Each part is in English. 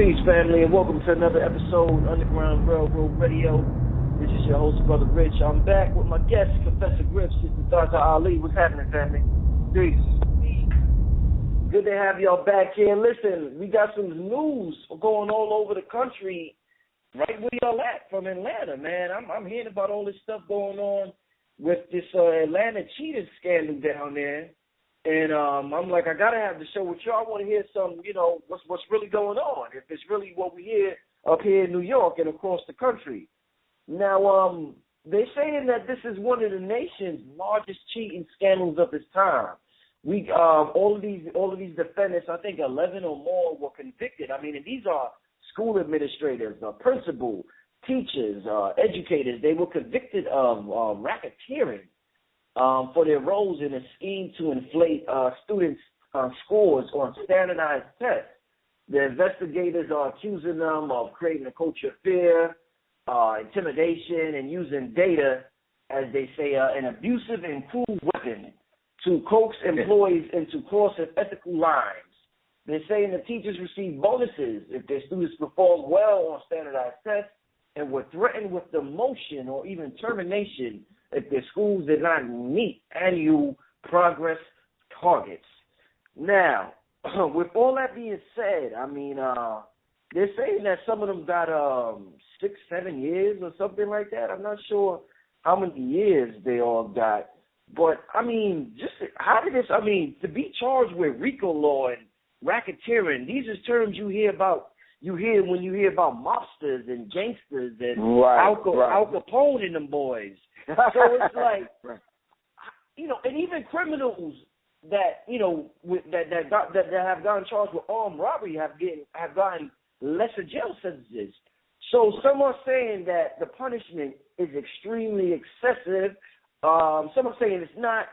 Peace, family, and welcome to another episode of Underground Railroad Radio. This is your host, Brother Rich. I'm back with my guest, Professor Griff, Sister Zaza Ali. What's happening, family? Peace. Good to have y'all back here. Listen, we got some news going all over the country, right where y'all at from Atlanta, man. I'm hearing about all this stuff going on with this Atlanta cheating scandal down there. And I'm like, I got to have the show with y'all. I want to hear some, what's really going on, if it's really what we hear up here in New York and across the country. Now, they're saying that this is one of the nation's largest cheating scandals of its time. We all of these defendants, I think 11 or more, were convicted. I mean, and these are school administrators, principal, teachers, educators. They were convicted of racketeering for their roles in a scheme to inflate students' scores on standardized tests. The investigators are accusing them of creating a culture of fear, intimidation, and using data, as they say, an abusive and cruel weapon to coax employees into crossing ethical lines. They're saying the teachers receive bonuses if their students perform well on standardized tests and were threatened with demotion or even termination if their schools did not meet annual progress targets. Now, with all that being said, I mean, they're saying that some of them got 6-7 years or something like that. I'm not sure how many years they all got. But, I mean, just how did this, I mean, to be charged with RICO law and racketeering, these are terms you hear when you hear about mobsters and gangsters and Al Capone and them boys. So it's like, and even criminals that, that have gotten charged with armed robbery have gotten lesser jail sentences. So some are saying that the punishment is extremely excessive. Some are saying it's not.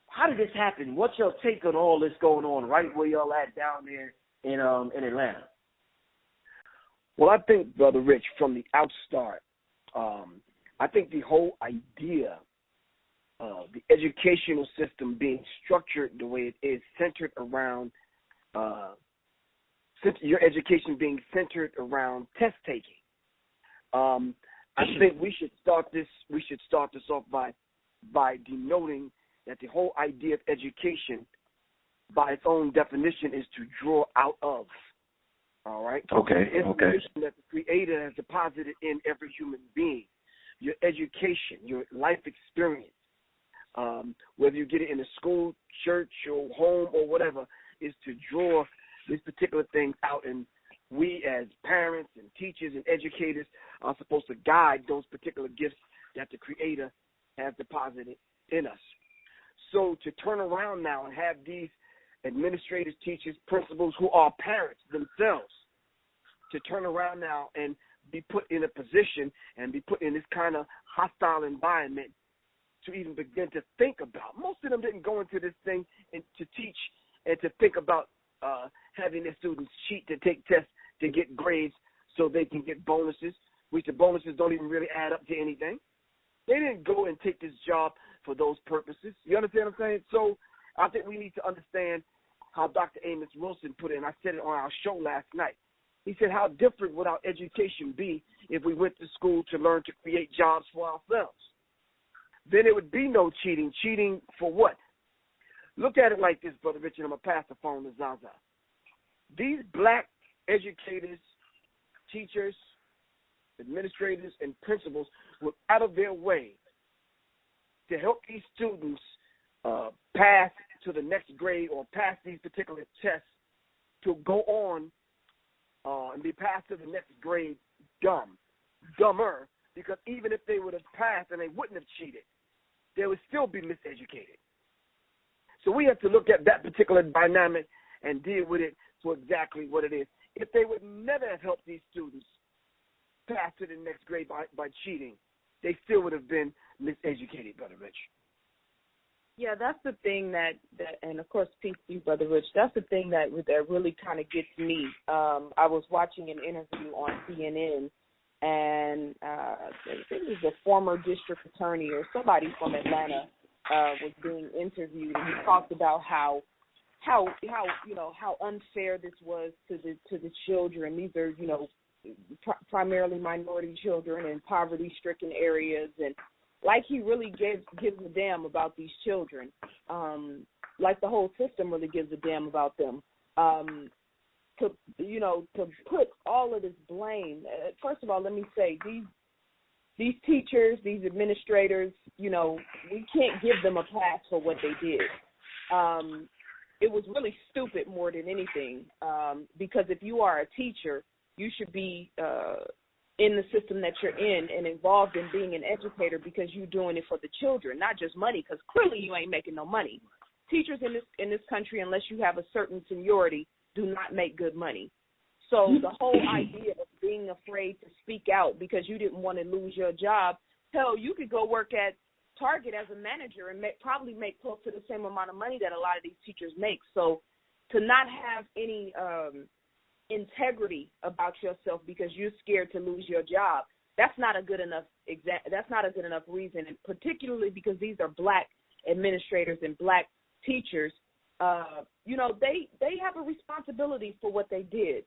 How did this happen? What's your take on all this going on right where y'all at down there in Atlanta? Well, I think, Brother Rich, from the outstart, I think the whole idea of the educational system being structured the way it is, centered around your education being centered around test taking. I think we should start this off by denoting that the whole idea of education, by its own definition, is to draw out of. All right? Okay. Information that the Creator has deposited in every human being. Your education, your life experience, whether you get it in a school, church, or home, or whatever, is to draw these particular things out. And we as parents and teachers and educators are supposed to guide those particular gifts that the Creator has deposited in us. So to turn around now and have these administrators, teachers, principals who are parents themselves, to turn around now and be put in a position and be put in this kind of hostile environment to even begin to think about. Most of them didn't go into this thing and to teach and to think about having their students cheat to take tests to get grades so they can get bonuses, which the bonuses don't even really add up to anything. They didn't go and take this job for those purposes. You understand what I'm saying? So I think we need to understand how Dr. Amos Wilson put it, and I said it on our show last night. He said, how different would our education be if we went to school to learn to create jobs for ourselves? Then there would be no cheating. Cheating for what? Look at it like this, Brother Richard. I'm going to pass the phone to Zaza. These black educators, teachers, administrators, and principals were out of their way to help these students pass to the next grade or pass these particular tests to go on and be passed to the next grade dumber, because even if they would have passed and they wouldn't have cheated, they would still be miseducated. So we have to look at that particular dynamic and deal with it for exactly what it is. If they would never have helped these students pass to the next grade by cheating, they still would have been miseducated, Brother Rich. Yeah, that's the thing that and of course, peace to you, Brother Rich. That's the thing that really kind of gets me. I was watching an interview on CNN, and I think it was a former district attorney or somebody from Atlanta was being interviewed, and he talked about how how how unfair this was to the children. These are primarily minority children in poverty-stricken areas, and like he really gives a damn about these children, like the whole system really gives a damn about them. To put all of this blame. First of all, let me say these teachers, these administrators, we can't give them a pass for what they did. It was really stupid more than anything, because if you are a teacher, you should be in the system that you're in and involved in being an educator because you're doing it for the children, not just money, because clearly you ain't making no money. Teachers in this country, unless you have a certain seniority, do not make good money. So the whole idea of being afraid to speak out because you didn't want to lose your job, hell, you could go work at Target as a manager and probably make close to the same amount of money that a lot of these teachers make. So to not have any integrity about yourself because you're scared to lose your job, that's not a good enough reason, and particularly because these are black administrators and black teachers. They have a responsibility for what they did.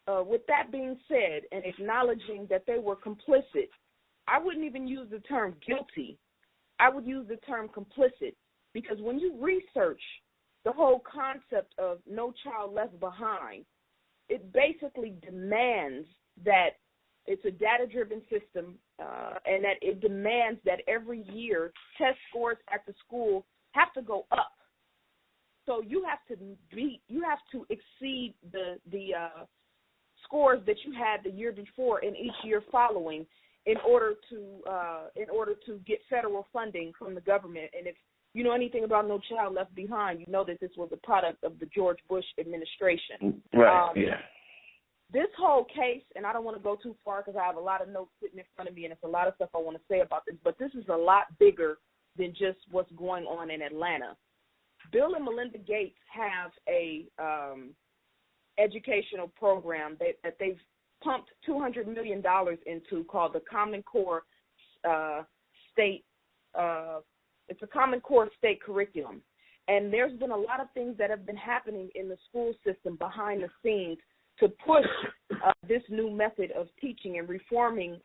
With that being said, and acknowledging that they were complicit, I wouldn't even use the term guilty. I would use the term complicit, because when you research the whole concept of No Child Left Behind, it basically demands that it's a data-driven system, and that it demands that every year test scores at the school have to go up. So you have to exceed the scores that you had the year before and each year following in order to get federal funding from the government. And if you know anything about No Child Left Behind, you know that this was a product of the George Bush administration. Right. Yeah. This whole case, and I don't want to go too far because I have a lot of notes sitting in front of me, and it's a lot of stuff I want to say about this, but this is a lot bigger than just what's going on in Atlanta. Bill and Melinda Gates have a educational program that they've pumped $200 million into called the Common Core State. It's a Common Core State curriculum, and there's been a lot of things that have been happening in the school system behind the scenes to push this new method of teaching and reforming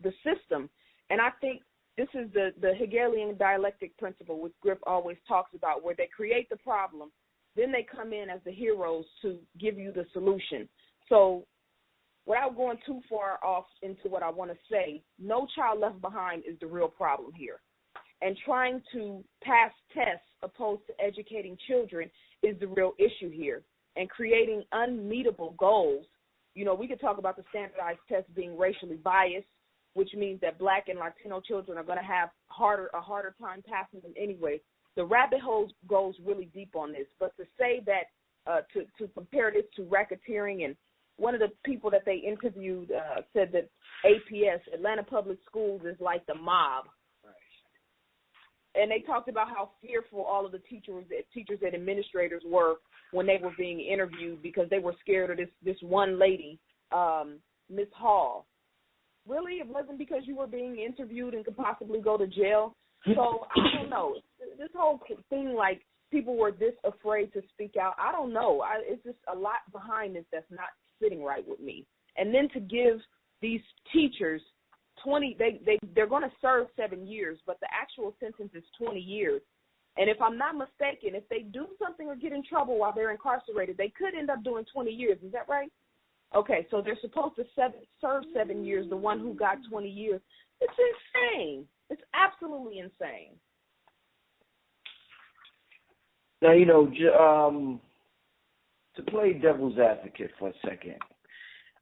the system. And I think this is the Hegelian dialectic principle, which Griff always talks about, where they create the problem, then they come in as the heroes to give you the solution. So without going too far off into what I want to say, No Child Left Behind is the real problem here. And trying to pass tests opposed to educating children is the real issue here. And creating unmeetable goals. We could talk about the standardized tests being racially biased, which means that black and Latino children are going to have a harder time passing them anyway. The rabbit hole goes really deep on this. But to say that, to compare this to racketeering, and one of the people that they interviewed said that APS, Atlanta Public Schools, is like the mob. And they talked about how fearful all of the teachers and administrators were when they were being interviewed because they were scared of this one lady, Miss Hall. Really? It wasn't because you were being interviewed and could possibly go to jail? So I don't know. This whole thing, like people were this afraid to speak out, I don't know. It's just a lot behind this that's not sitting right with me. And then to give these teachers 20, they're going to serve 7 years, but the actual sentence is 20 years. And if I'm not mistaken, if they do something or get in trouble while they're incarcerated, they could end up doing 20 years. Is that right? Okay, so they're supposed to serve 7 years, the one who got 20 years. It's insane. It's absolutely insane. Now, to play devil's advocate for a second,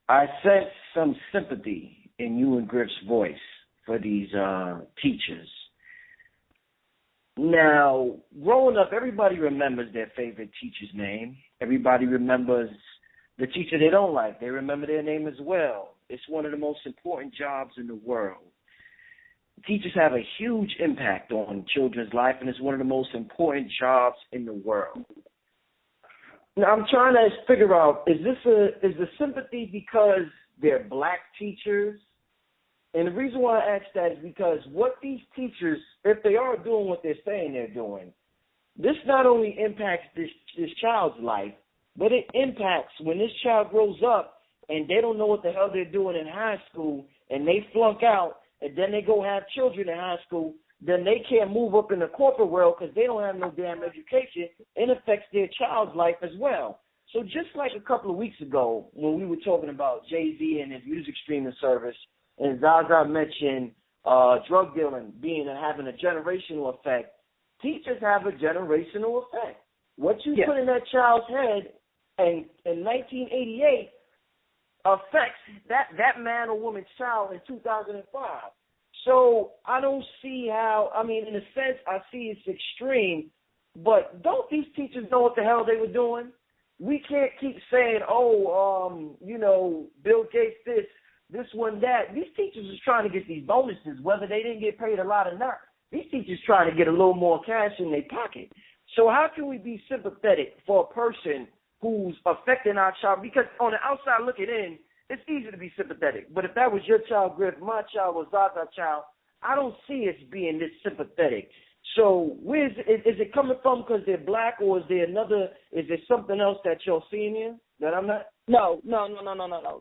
I sense some sympathy in you and Griff's voice for these teachers. Now, growing up, everybody remembers their favorite teacher's name. Everybody remembers the teacher they don't like. They remember their name as well. It's one of the most important jobs in the world. Teachers have a huge impact on children's life, and it's one of the most important jobs in the world. Now, I'm trying to figure out, is the sympathy because they're black teachers? And the reason why I ask that is because what these teachers, if they are doing what they're saying they're doing, this not only impacts this child's life, but it impacts when this child grows up and they don't know what the hell they're doing in high school and they flunk out and then they go have children in high school, then they can't move up in the corporate world because they don't have no damn education. It affects their child's life as well. So just like a couple of weeks ago when we were talking about Jay-Z and his music streaming service, and Zaza mentioned drug dealing having a generational effect, teachers have a generational effect. What you put in that child's head in 1988 affects that man or woman's child in 2005. So I don't see how, I mean, in a sense, I see it's extreme, but don't these teachers know what the hell they were doing? We can't keep saying, Bill Gates this one, that. These teachers is trying to get these bonuses, whether they didn't get paid a lot or not. These teachers trying to get a little more cash in their pocket. So how can we be sympathetic for a person who's affecting our child? Because on the outside looking in, it's easy to be sympathetic. But if that was your child, Griff, my child was Zaza's child, I don't see us being this sympathetic. So is it coming from because they're black, or is there something else that you're seeing here that I'm not? No.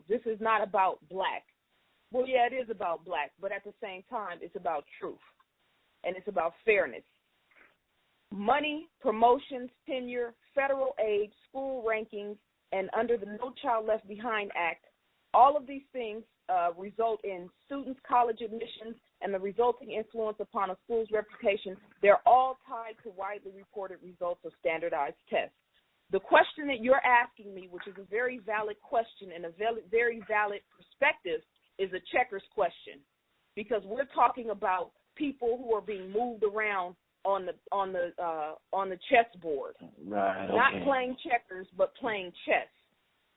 This is not about black. Well, yeah, it is about black, but at the same time, it's about truth, and it's about fairness. Money, promotions, tenure, federal aid, school rankings, and under the No Child Left Behind Act, all of these things result in students' college admissions and the resulting influence upon a school's reputation. They're all tied to widely reported results of standardized tests. The question that you're asking me, which is a very valid question and a very valid perspective, is a checkers question, because we're talking about people who are being moved around on the chessboard, right? Okay. Not playing checkers, but playing chess.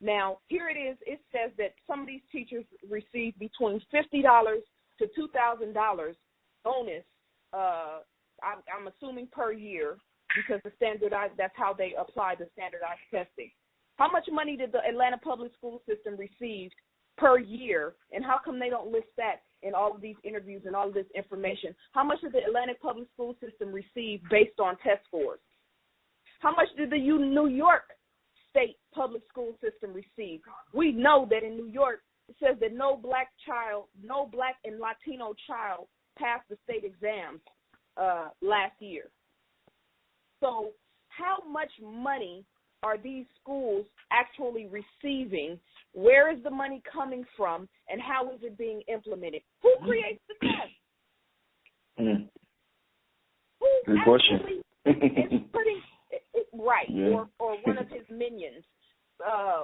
Now, here it is. It says that some of these teachers receive between $50 to $2,000 bonus. I'm assuming per year, because that's how they apply the standardized testing. How much money did the Atlanta Public School System receive per year, and how come they don't list that in all of these interviews and all of this information? How much did the Atlanta Public School System receive based on test scores? How much did the New York State Public School System receive? We know that in New York, it says that no black and Latino child passed the state exams last year. So how much money are these schools actually receiving? Where is the money coming from, and how is it being implemented? Who creates the test? Good question. Is putting it right, yeah. or one of his minions,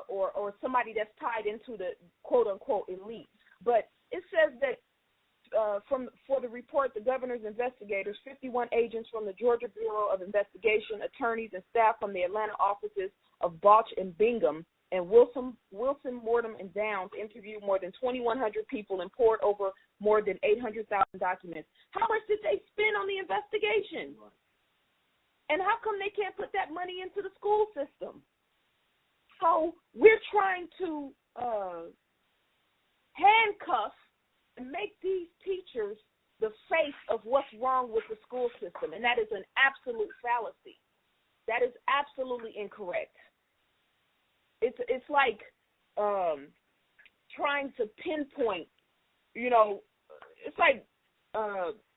or somebody that's tied into the quote-unquote elite. But it says that for the report, the governor's investigators, 51 agents from the Georgia Bureau of Investigation, attorneys, and staff from the Atlanta offices of Balch and Bingham and Wilson, Morton, and Downs interviewed more than 2,100 people and poured over more than 800,000 documents. How much did they spend on the investigation? And how come they can't put that money into the school system? So we're trying to handcuff and make these teachers the face of what's wrong with the school system, and that is an absolute fallacy. That is absolutely incorrect. It's like trying to pinpoint, it's like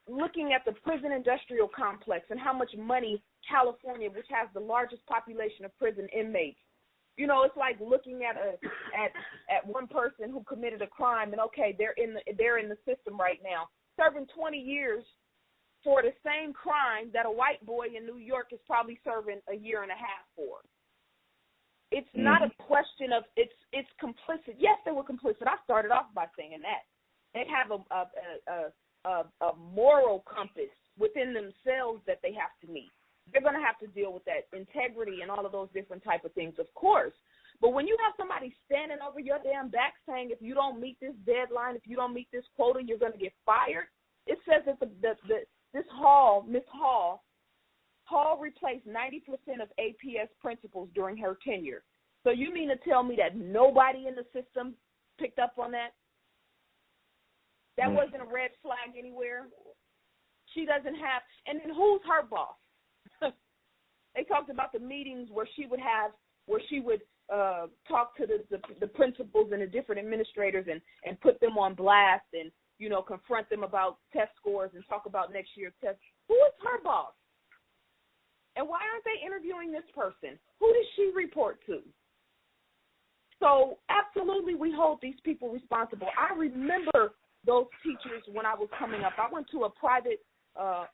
looking at the prison industrial complex and how much money California, which has the largest population of prison inmates, it's like looking at one person who committed a crime and okay, they're in the system right now, serving 20 years for the same crime that a white boy in New York is probably serving a year and a half for. It's not a question of it's complicit. Yes, they were complicit. I started off by saying that. They have a moral compass within themselves that they have to meet. They're going to have to deal with that integrity and all of those different type of things, of course. But when you have somebody standing over your damn back saying if you don't meet this deadline, if you don't meet this quota, you're going to get fired, it says that Miss Hall replaced 90% of APS principals during her tenure. So you mean to tell me that nobody in the system picked up on that? That wasn't a red flag anywhere? She doesn't have – and then who's her boss? They talked about the meetings where she would talk to the principals and the different administrators and put them on blast and, confront them about test scores and talk about next year's test. Who is her boss? And why aren't they interviewing this person? Who does she report to? So absolutely we hold these people responsible. I remember those teachers when I was coming up. I went to a private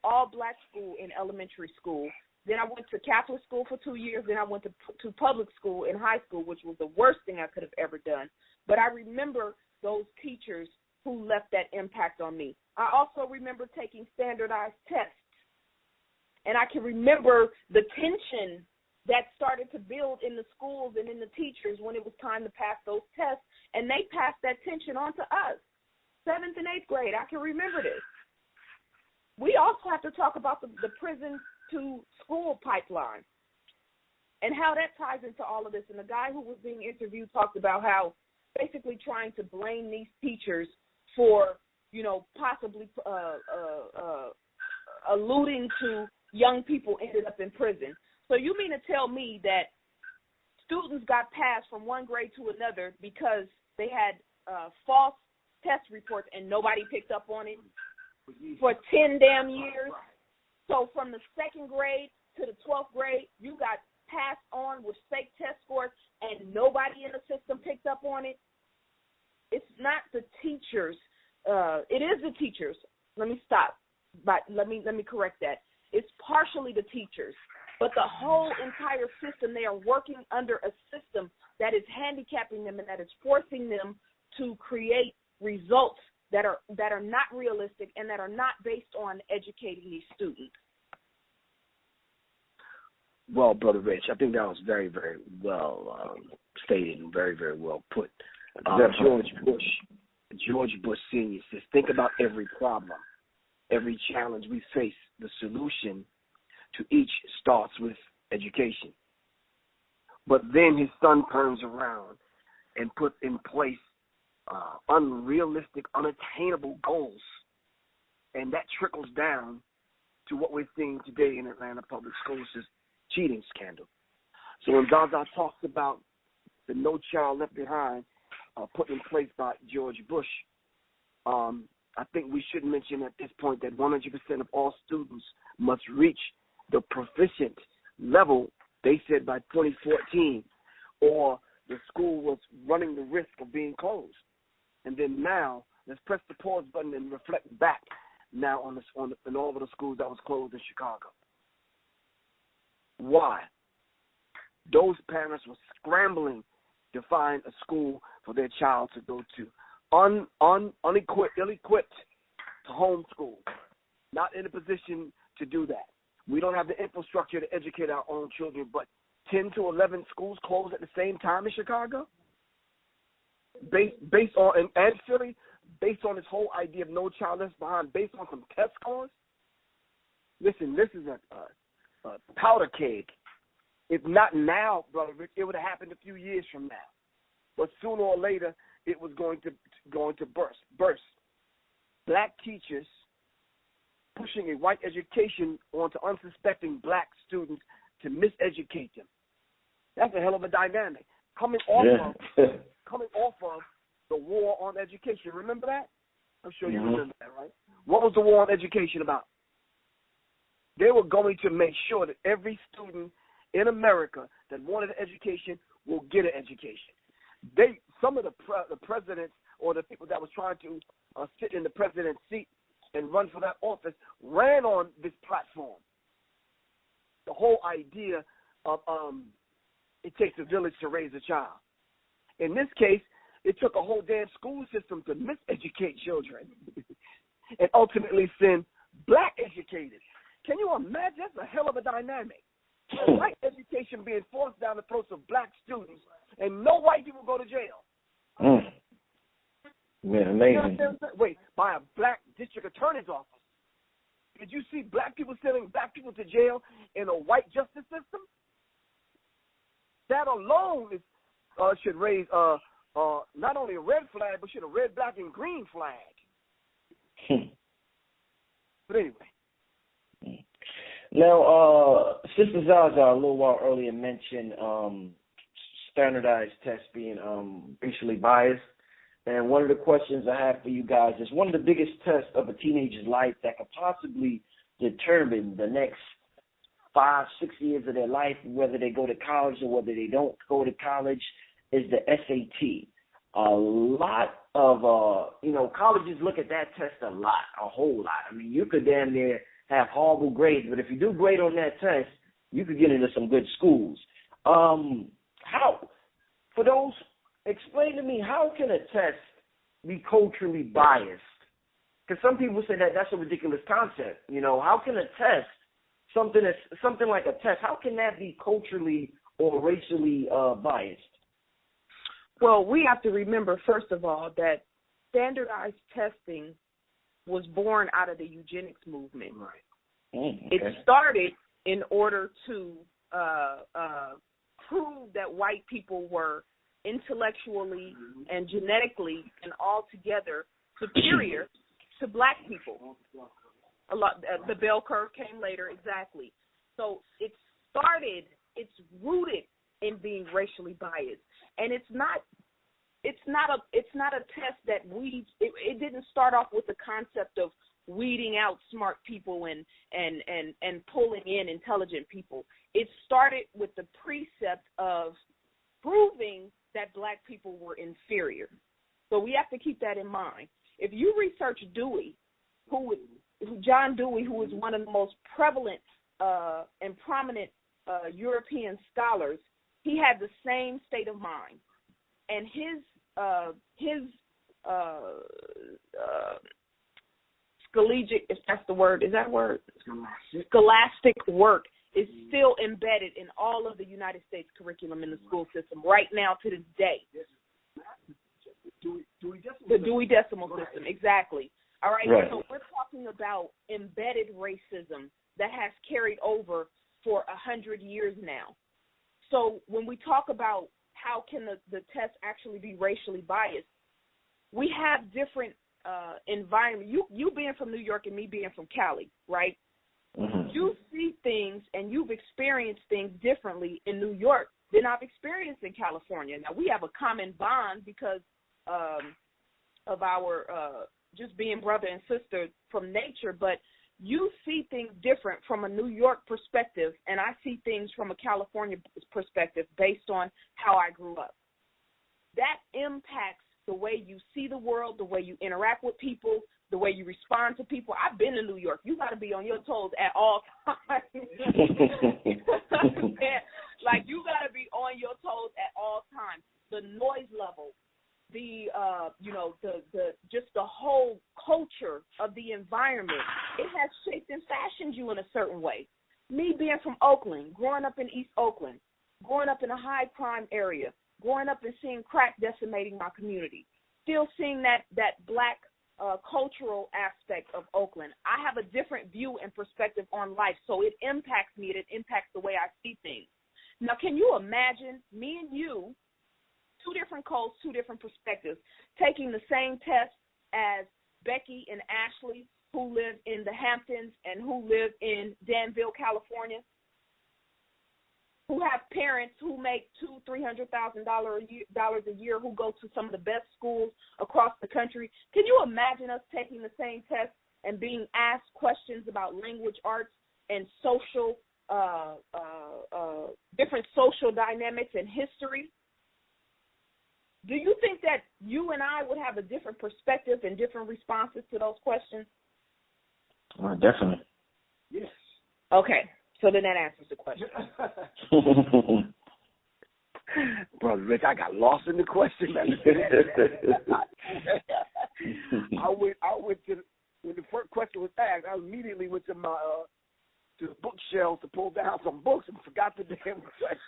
all-black school in elementary school. Then I went to Catholic school for 2 years. Then I went to public school in high school, which was the worst thing I could have ever done. But I remember those teachers who left that impact on me. I also remember taking standardized tests. And I can remember the tension that started to build in the schools and in the teachers when it was time to pass those tests. And they passed that tension on to us. 7th and 8th grade, I can remember this. We also have to talk about the prison to school pipeline and how that ties into all of this. And the guy who was being interviewed talked about how basically trying to blame these teachers for, possibly alluding to young people ended up in prison. So you mean to tell me that students got passed from one grade to another because they had false test reports and nobody picked up on it for 10 damn years? So from the 2nd grade to the 12th grade, you got passed on with fake test scores and nobody in the system picked up on it? It's not the teachers. It is the teachers. Let me stop. But let me correct that. It's partially the teachers. But the whole entire system, they are working under a system that is handicapping them and that is forcing them to create results that are not realistic and that are not based on educating these students. Well, Brother Rich, I think that was very, very well stated and very, very well put. George Bush Sr. says, think about every problem, every challenge we face. The solution to each starts with education. But then his son turns around and puts in place unrealistic, unattainable goals. And that trickles down to what we're seeing today in Atlanta public schools, this cheating scandal. So when Zaza talks about the No Child Left Behind put in place by George Bush, I think we should mention at this point that 100% of all students must reach the proficient level, they said, by 2014, or the school was running the risk of being closed. And then now, let's press the pause button and reflect back now on all of the schools that was closed in Chicago. Why? Those parents were scrambling to find a school for their child to go to. Ill-equipped to homeschool, not in a position to do that. We don't have the infrastructure to educate our own children, but 10 to 11 schools closed at the same time in Chicago? Based on, and Philly, based on this whole idea of No Child Left Behind, based on some test scores? Listen, this is a powder keg. If not now, Brother Rick, it would have happened a few years from now. But sooner or later, it was going to burst. Black teachers pushing a white education onto unsuspecting black students to miseducate them. That's a hell of a dynamic. Coming off of the war on education. Remember that? I'm sure you remember that, right? What was the war on education about? They were going to make sure that every student in America that wanted an education will get an education. Some of the presidents or the people that was trying to sit in the president's seat and run for that office ran on this platform. The whole idea of it takes a village to raise a child. In this case, it took a whole damn school system to miseducate children and ultimately send black educators. Can you imagine? That's a hell of a dynamic. White education being forced down the throats of black students, and no white people go to jail. Man, amazing. Wait, by a black district attorney's office. Did you see black people sending black people to jail in a white justice system? That alone is, should raise not only a red flag, but should a red, black, and green flag. But anyway. Now, Sister Zaza a little while earlier mentioned standardized tests being racially biased. And one of the questions I have for you guys is, one of the biggest tests of a teenager's life that could possibly determine the next 5-6 years of their life, whether they go to college or whether they don't go to college, is the SAT. A lot of, colleges look at that test a whole lot. I mean, you could damn near have horrible grades, but if you do great on that test, you could get into some good schools. Explain to me, how can a test be culturally biased? Because some people say that that's a ridiculous concept. How can a test, something like a test, how can that be culturally or racially biased? Well, we have to remember, first of all, that standardized testing was born out of the eugenics movement. Right. Okay. It started in order to prove that white people were intellectually and genetically and altogether superior to black people. The bell curve came later, exactly. So it's rooted in being racially biased, and it's not a test that it didn't start off with the concept of weeding out smart people and pulling in intelligent people. It started with the precept of proving that black people were inferior. So we have to keep that in mind. If you research Dewey, John Dewey, who is one of the most prevalent and prominent European scholars, he had the same state of mind. And his scholastic, if that's the word, is that a word? Scholastic work is still embedded in all of the United States curriculum in the school system right now to this day. The Dewey Decimal System, exactly. All right, so we're talking about embedded racism that has carried over for 100 years now. So when we talk about how can the test actually be racially biased, we have different environment. You being from New York and me being from Cali, right? Mm-hmm. You see things and you've experienced things differently in New York than I've experienced in California. Now, we have a common bond because of our just being brother and sister from nature, but you see things different from a New York perspective, and I see things from a California perspective based on how I grew up. That impacts the way you see the world, the way you interact with people, the way you respond to people. I've been to New York. You got to be on your toes at all times. Like, you got to be on your toes at all times. The noise level, the just the whole culture of the environment, it has shaped and fashioned you in a certain way. Me being from Oakland, growing up in East Oakland, growing up in a high crime area, growing up and seeing crack decimating my community, still seeing that black cultural aspect of Oakland. I have a different view and perspective on life, so it impacts me and it impacts the way I see things. Now, can you imagine me and you, two different coasts, two different perspectives, taking the same test as Becky and Ashley, who live in the Hamptons and who live in Danville, California, who have parents who make $200,000-$300,000 a year, who go to some of the best schools across the country? Can you imagine us taking the same test and being asked questions about language arts and social, different social dynamics and history? Do you think that you and I would have a different perspective and different responses to those questions? Well, definitely. Yes. Okay. So then that answers the question. Brother Rich, I got lost in the question. I went to when the first question was asked, I immediately went to my to the bookshelf to pull down some books and forgot the damn question.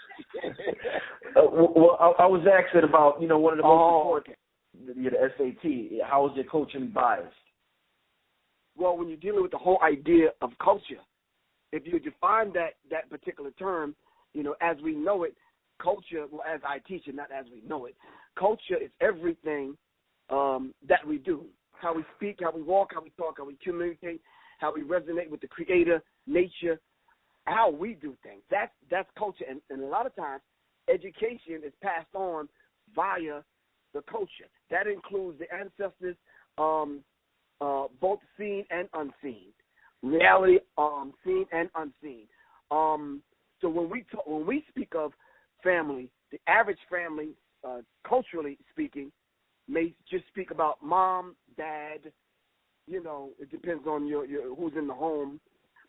I was asking about, one of the most important, the SAT. How is it culturally biased? Well, when you're dealing with the whole idea of culture, if you define that particular term, as we know it, culture, well, as I teach it, not as we know it, culture is everything that we do. How we speak, how we walk, how we talk, how we communicate, how we resonate with the Creator, nature, how we do things. That's culture, and a lot of times education is passed on via the culture. That includes the ancestors, both seen and unseen, reality, seen and unseen. So when we speak of family, the average family, culturally speaking, may just speak about mom, dad. You know, it depends on your who's in the home.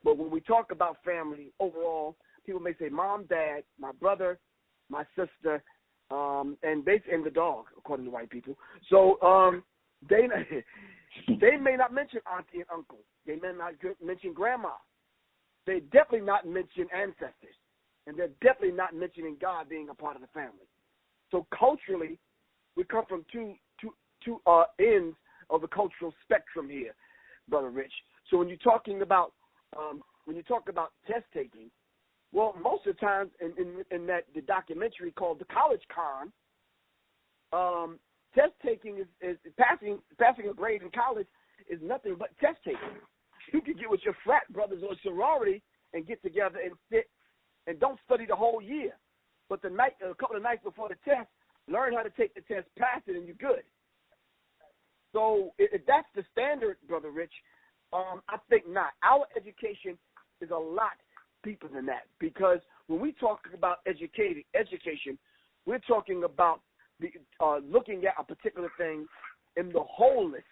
But when we talk about family overall, people may say mom, dad, my brother, my sister, and the dog, according to white people. So they may not mention auntie and uncle. They may not mention grandma. They definitely not mention ancestors, and they're definitely not mentioning God being a part of the family. So culturally, we come from two ends of the cultural spectrum here, Brother Rich. So when you're talking about test taking, well, most of the times in the documentary called The College Con, test taking is passing a grade in college is nothing but test taking. You can get with your frat brothers or sorority and get together and sit and don't study the whole year, but a couple of nights before the test, learn how to take the test, pass it, and you're good. So if that's the standard, Brother Rich, I think not. Our education is a lot deeper than that, because when we talk about education, we're talking about looking at a particular thing in the wholeness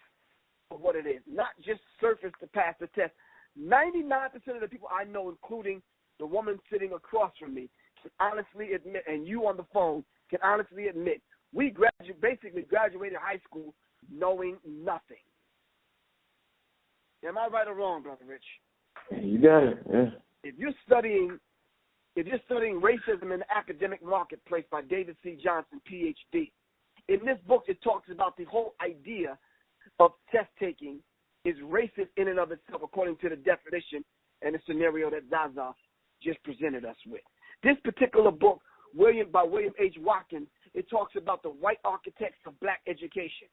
of what it is, not just surface to pass the test. 99% of the people I know, including the woman sitting across from me, can honestly admit, and you on the phone can honestly admit, we basically graduated high school knowing nothing. Am I right or wrong, Brother Rich? You got it. Yeah. If you're studying racism in the academic marketplace by David C. Johnson, Ph.D., in this book it talks about the whole idea of test taking is racist in and of itself, according to the definition and the scenario that Zaza just presented us with. This particular book, by William H. Watkins, it talks about the white architects of black education.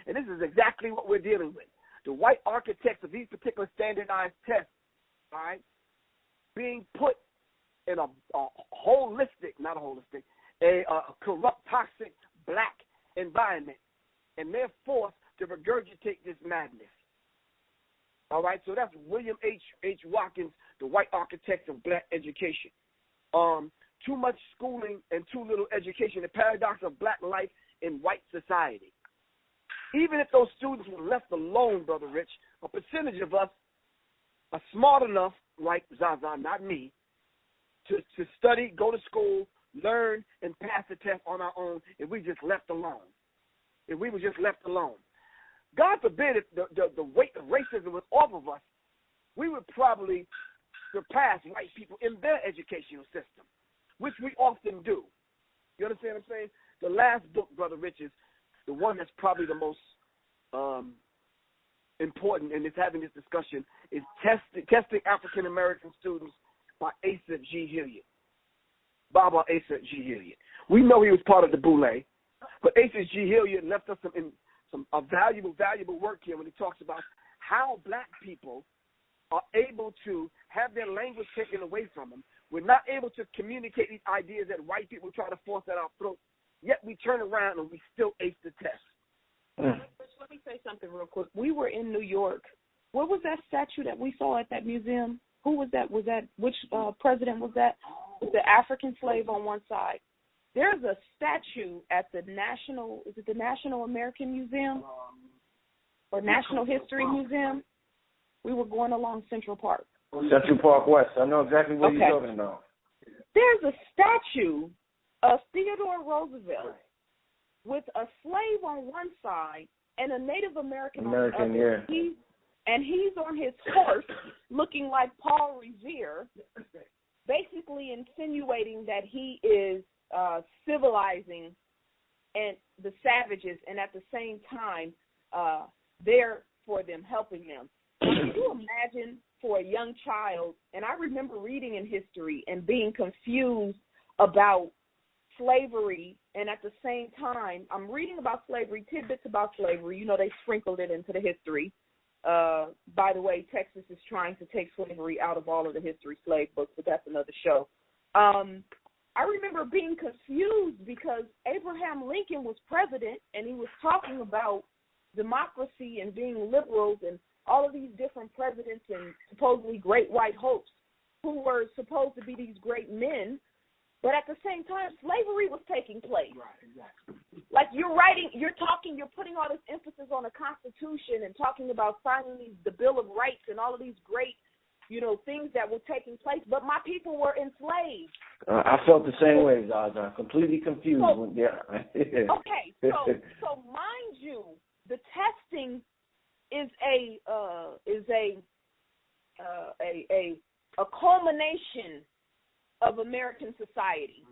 And this is exactly what we're dealing with. The white architects of these particular standardized tests, all right, being put in a corrupt, toxic black environment, and they're forced to regurgitate this madness. All right, so that's William H. Watkins, the white architects of black education. Too much schooling and too little education, the paradox of black life in white society. Even if those students were left alone, Brother Rich, a percentage of us are smart enough, like Zaza, not me, to study, go to school, learn, and pass the test on our own if we just left alone. If we were just left alone. God forbid if the weight of racism was off of us, we would probably surpass white people in their educational system, which we often do. You understand what I'm saying? The last book, Brother Rich, is the one that's probably the most important in having this discussion is Testing African American Students by Asa G. Hilliard. Baba Asa G. Hilliard. We know he was part of the Boule, but Asa G. Hilliard left us some valuable work here when he talks about how black people are able to have their language taken away from them. We're not able to communicate these ideas that white people try to force at our throats, yet we turn around and we still ace the test. Let me say something real quick. We were in New York. What was that statue that we saw at that museum? Who was that? Which president was that? With the African slave on one side. There's a statue at the National American Museum or National History Museum? We were going along Central Park. Central Park West. I know exactly what you're talking about. There's a statue of Theodore Roosevelt with a slave on one side and a Native American on the other. Yeah. He's on his horse looking like Paul Revere, basically insinuating that he is civilizing and the savages, and at the same time there for them, helping them. Can you imagine for a young child, and I remember reading in history and being confused about slavery, and at the same time I'm reading about slavery, tidbits about slavery, they sprinkled it into the history, By the way, Texas is trying to take slavery out of all of the history slave books, but that's another show. I remember being confused because Abraham Lincoln was president, and he was talking about democracy and being liberals and all of these different presidents and supposedly great white hopes who were supposed to be these great men. But at the same time, slavery was taking place. Right, exactly. Like you're putting all this emphasis on the Constitution and talking about signing the Bill of Rights and all of these great, things that were taking place. But my people were enslaved. I felt the same way, Zaza. Completely confused. Okay, so mind you, the testing is a culmination of American society.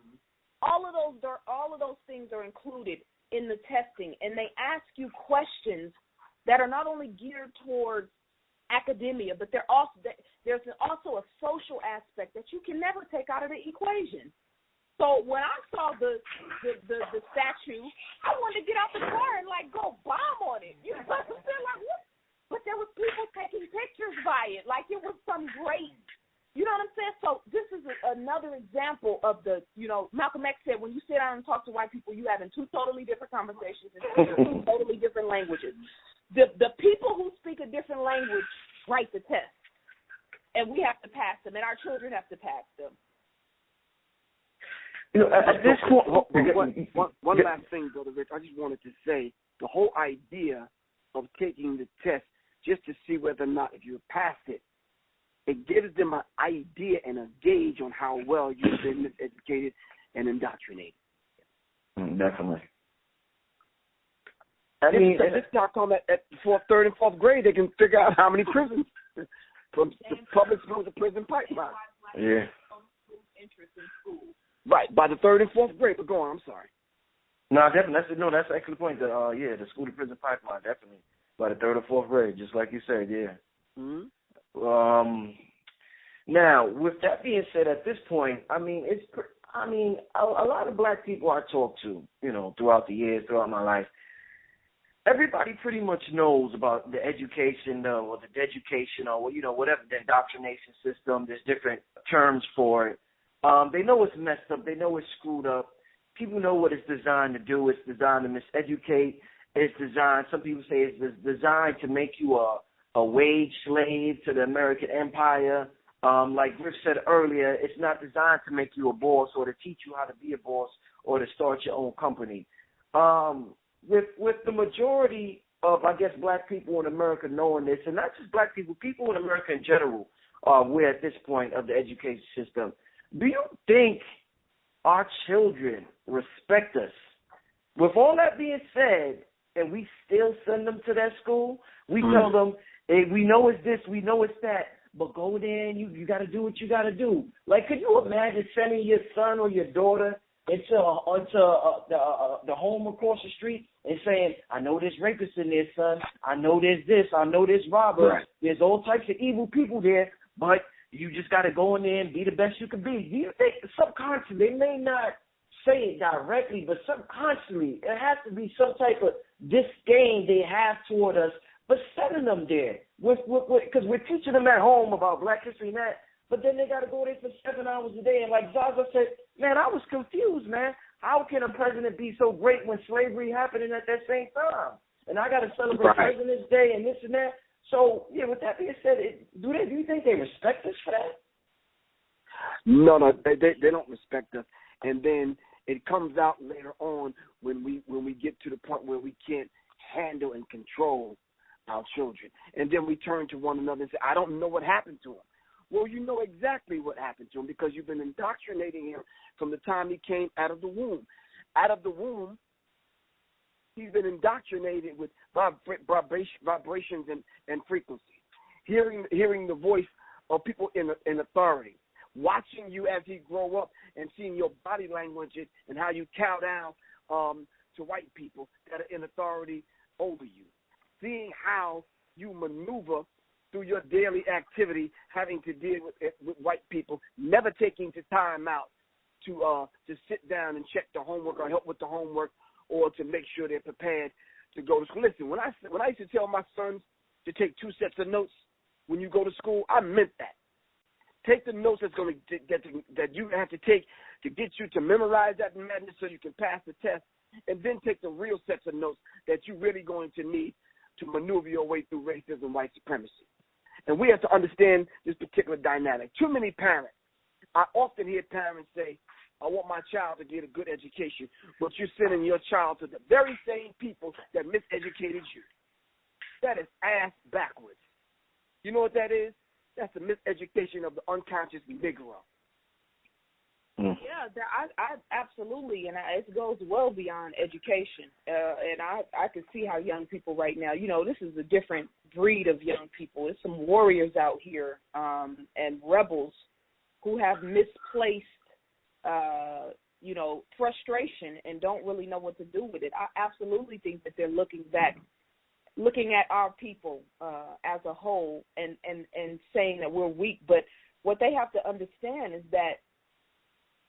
All of those things are included in the testing, and they ask you questions that are not only geared towards academia, but there's also a social aspect that you can never take out of the equation. So when I saw the statue, I wanted to get out the car and go bomb on it. You know what I'm saying? Like what? But there was people taking pictures by it, like it was some great. You know what I'm saying? So this is another example of Malcolm X said, when you sit down and talk to white people, you having two totally different conversations in two totally different languages. The people who speak a different language write the test, and we have to pass them, and our children have to pass them. At this point, one last thing, Brother Rich. I just wanted to say the whole idea of taking the test just to see whether or not if you pass it, it gives them an idea and a gauge on how well you've been educated and indoctrinated. Definitely. This talk on that at third and fourth grade, they can figure out how many prisons from the public schools to prison pipeline. Yeah. Interest in school. Right, by the third and fourth grade. But go on, I'm sorry. No, definitely. That's actually the point. The school to prison pipeline, definitely by the third or fourth grade, just like you said. Yeah. Mm-hmm. Now, with that being said, at this point, a lot of black people I talk to, throughout the years, throughout my life, everybody pretty much knows about the education, or the education, or whatever the indoctrination system. There's different terms for it. They know it's messed up. They know it's screwed up. People know what it's designed to do. It's designed to miseducate. It's designed. Some people say it's designed to make you a wage slave to the American empire. Like Griff said earlier, it's not designed to make you a boss or to teach you how to be a boss or to start your own company. With the majority of, I guess, black people in America knowing this, and not just black people, people in America in general, we're at this point of the education system. Do you think our children respect us? With all that being said, and we still send them to that school, we tell them, hey, we know it's this, we know it's that, but go there and you got to do what you got to do. Like, could you imagine sending your son or your daughter into the home across the street and saying, I know there's rapists in there, son. I know there's this. I know there's robbers. Right. There's all types of evil people there, but you just got to go in there and be the best you can be. Do you think subconsciously, they may not say it directly, but subconsciously, it has to be some type of disdain they have toward us, but sending them there. Because we're teaching them at home about black history and that, but then they got to go there for 7 hours a day. And like Zaza said, man, I was confused, man. How can a president be so great when slavery happening at that same time? And I got to celebrate President's Day and this and that. So, yeah, with that being said, do you think they respect us for that? No, they don't respect us. And then it comes out later on when we get to the point where we can't handle and control our children. And then we turn to one another and say, I don't know what happened to him. Well, you know exactly what happened to him because you've been indoctrinating him from the time he came out of the womb. Out of the womb, he's been indoctrinated with vibrations and frequencies, hearing the voice of people in authority, watching you as he grow up and seeing your body language and how you cow down to white people that are in authority over you, seeing how you maneuver through your daily activity, having to deal with white people, never taking the time out to sit down and check the homework or help with the homework or to make sure they're prepared to go to school. Listen, when I used to tell my sons to take 2 sets of notes when you go to school. I meant that. Take the notes that you have to take to get you to memorize that madness so you can pass the test, and then take the real sets of notes that you're really going to need to maneuver your way through racism, white supremacy. And we have to understand this particular dynamic. Too many parents, I often hear parents say, I want my child to get a good education, but you're sending your child to the very same people that miseducated you. That is ass backwards. You know what that is? That's a miseducation of the unconscious Negro. Yeah, I absolutely, and it goes well beyond education. And I can see how young people right now, this is a different breed of young people. There's some warriors out here and rebels who have misplaced, frustration and don't really know what to do with it. I absolutely think that they're looking at our people as a whole and saying that we're weak. But what they have to understand is that,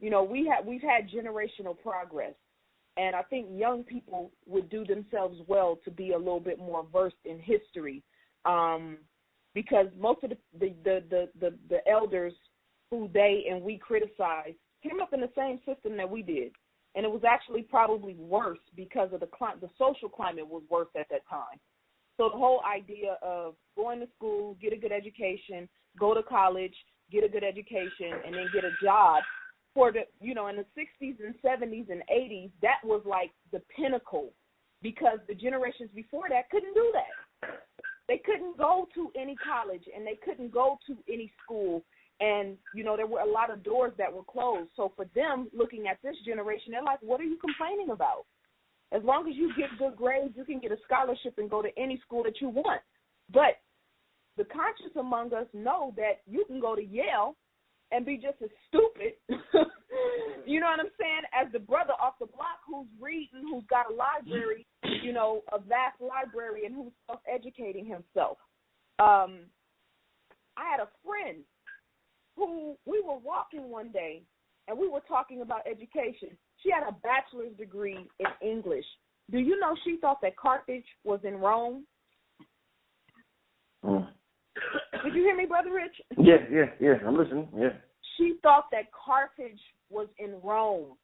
we've had generational progress, and I think young people would do themselves well to be a little bit more versed in history, because most of the elders who they and we criticize came up in the same system that we did, and it was actually probably worse because of the social climate was worse at that time. So the whole idea of going to school, get a good education, go to college, get a good education, and then get a job for the, in the 60s and 70s and 80s, that was like the pinnacle, because the generations before that couldn't do that. They couldn't go to any college, and they couldn't go to any school, and, there were a lot of doors that were closed. So for them, looking at this generation, they're like, what are you complaining about? As long as you get good grades, you can get a scholarship and go to any school that you want. But the conscious among us know that you can go to Yale and be just as stupid, you know what I'm saying, as the brother off the block who's reading, who's got a library, a vast library, and who's self-educating himself. I had a friend who we were walking one day, and we were talking about education. She had a bachelor's degree in English. Do you know she thought that Carthage was in Rome? Did you hear me, Brother Rich? Yeah. I'm listening. Yeah. She thought that Carthage was in Rome.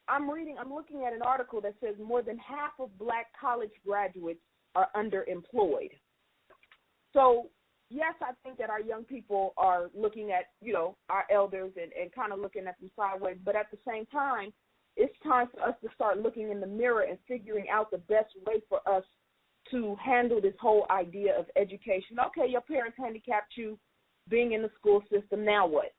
I'm looking at an article that says more than half of black college graduates are underemployed. So, yes, I think that our young people are looking at, our elders and kind of looking at them sideways. But at the same time, it's time for us to start looking in the mirror and figuring out the best way for us to handle this whole idea of education. Okay, your parents handicapped you being in the school system. Now what?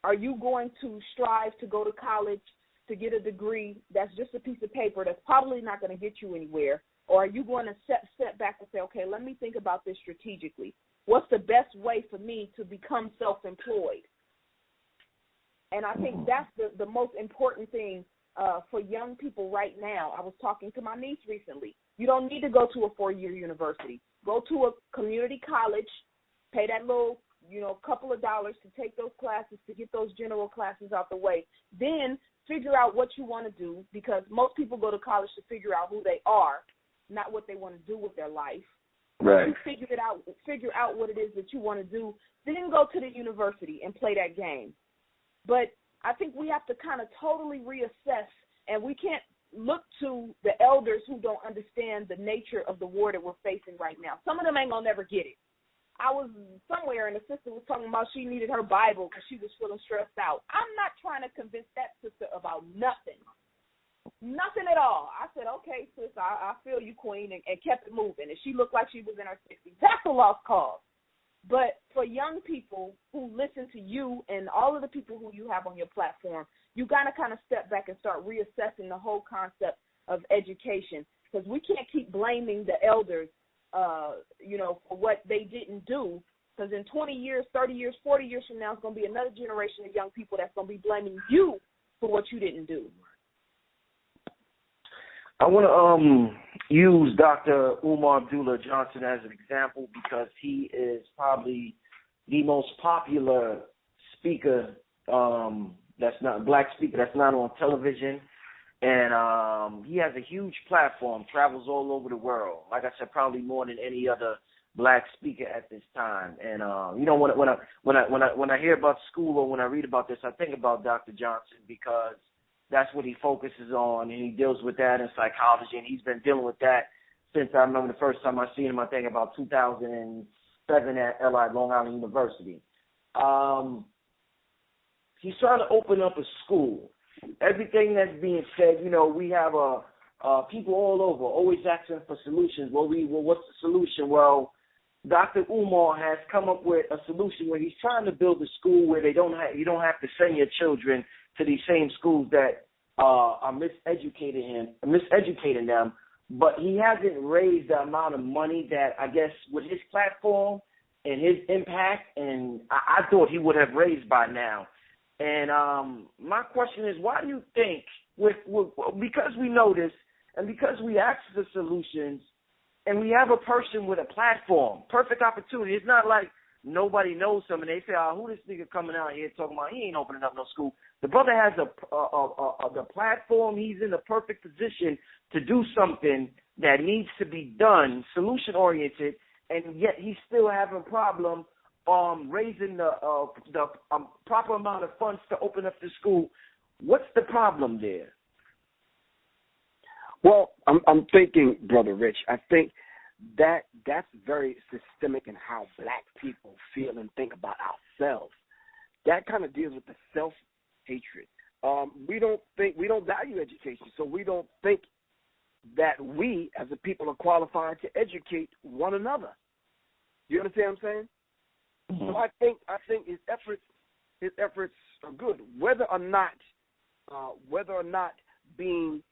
Are you going to strive to go to college to get a degree that's just a piece of paper that's probably not going to get you anywhere? Or are you going to step back and say, okay, let me think about this strategically. What's the best way for me to become self-employed? And I think that's the most important thing for young people right now. I was talking to my niece recently. You don't need to go to a 4-year university. Go to a community college, pay that little, couple of dollars to take those classes, to get those general classes out the way. Then figure out what you want to do, because most people go to college to figure out who they are, not what they want to do with their life. Right. You figure out what it is that you want to do, then go to the university and play that game. But I think we have to kind of totally reassess, and we can't look to the elders who don't understand the nature of the war that we're facing right now. Some of them ain't going to never get it. I was somewhere and the sister was talking about she needed her Bible because she was feeling stressed out. I'm not trying to convince that sister about nothing. Nothing at all. I said, okay, sis, I feel you, queen, and kept it moving. And she looked like she was in her 60s. That's a lost cause. But for young people who listen to you and all of the people who you have on your platform, you got to kind of step back and start reassessing the whole concept of education, because we can't keep blaming the elders, for what they didn't do, because in 20 years, 30 years, 40 years from now, it's going to be another generation of young people that's going to be blaming you for what you didn't do. I want to use Dr. Umar Abdullah Johnson as an example, because he is probably the most popular speaker that's not black speaker that's not on television, and he has a huge platform, travels all over the world. Like I said, probably more than any other black speaker at this time. And when I hear about school or when I read about this, I think about Dr. Johnson because that's what he focuses on, and he deals with that in psychology, and he's been dealing with that since I remember the first time I seen him, I think about 2007 at Long Island University. He's trying to open up a school. Everything that's being said, we have people all over always asking for solutions. Well, what's the solution? Well, Dr. Umar has come up with a solution where he's trying to build a school where you don't have to send your children to these same schools that are miseducating them. But he hasn't raised the amount of money that I guess with his platform and his impact, and I thought he would have raised by now. And my question is, why do you think, because we know this and because we ask for solutions and we have a person with a platform, perfect opportunity, it's not like nobody knows him and they say, who this nigga coming out here talking about he ain't opening up no school. The brother has the platform. He's in the perfect position to do something that needs to be done, solution-oriented, and yet he's still having a problem raising the proper amount of funds to open up the school. What's the problem there? Well, I'm thinking, Brother Rich, I think that's very systemic in how black people feel and think about ourselves. That kind of deals with the self-hatred. We don't value education, so we don't think that we as a people are qualified to educate one another. You understand what I'm saying? Mm-hmm. So I think his efforts are good. Whether or not being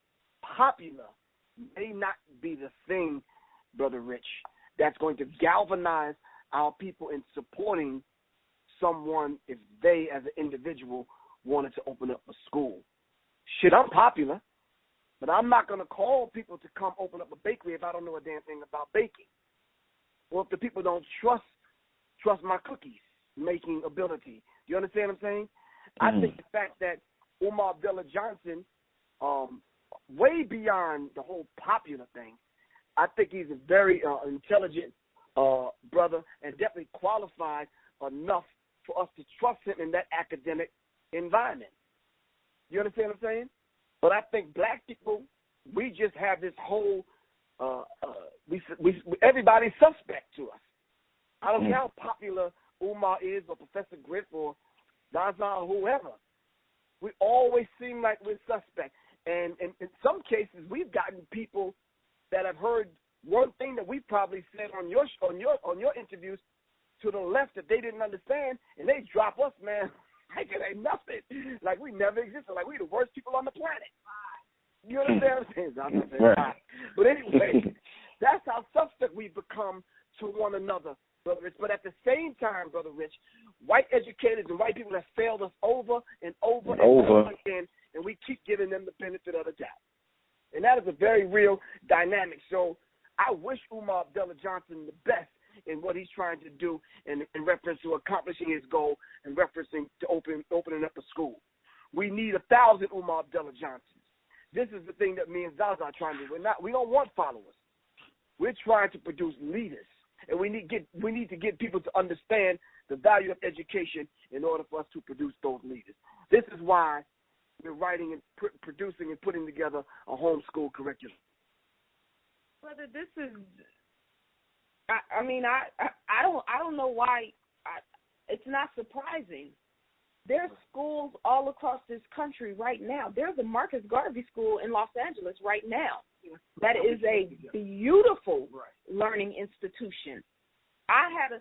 popular may not be the thing, Brother Rich, that's going to galvanize our people in supporting someone if they as an individual wanted to open up a school. Shit, I'm popular, but I'm not going to call people to come open up a bakery if I don't know a damn thing about baking. Or if the people don't trust my cookies making ability. Do you understand what I'm saying? I think the fact that Umar Abdullah Johnson, way beyond the whole popular thing, I think he's a very intelligent brother and definitely qualified enough for us to trust him in that academic environment. You understand what I'm saying? But I think black people, we just have this whole, everybody's suspect to us. I don't care how popular Umar is or Professor Griff or Zaza or whoever. We always seem like we're suspect. And in some cases, we've gotten people that have heard one thing that we probably said on your interviews to the left that they didn't understand, and they drop us, man, like it ain't nothing. Like we never existed. Like we the worst people on the planet. You understand what I'm saying? Right. But anyway, that's how suspect we've become to one another, Brother Rich. But at the same time, Brother Rich, white educators and white people have failed us over and over and over again, and we keep giving them the benefit of the doubt. And that is a very real dynamic. So I wish Umar Abdullah Johnson the best in what he's trying to do in reference to accomplishing his goal and referencing to opening up a school. We need 1,000 Umar Abdullah Johnsons. This is the thing that me and Zaza are trying to do. We don't want followers. We're trying to produce leaders, and we need to get people to understand the value of education in order for us to produce those leaders. This is why we're writing and producing and putting together a homeschool curriculum. Brother, this is. I don't know why. It's not surprising. There's schools all across this country right now. There's a Marcus Garvey School in Los Angeles right now. That is a beautiful learning institution. I had a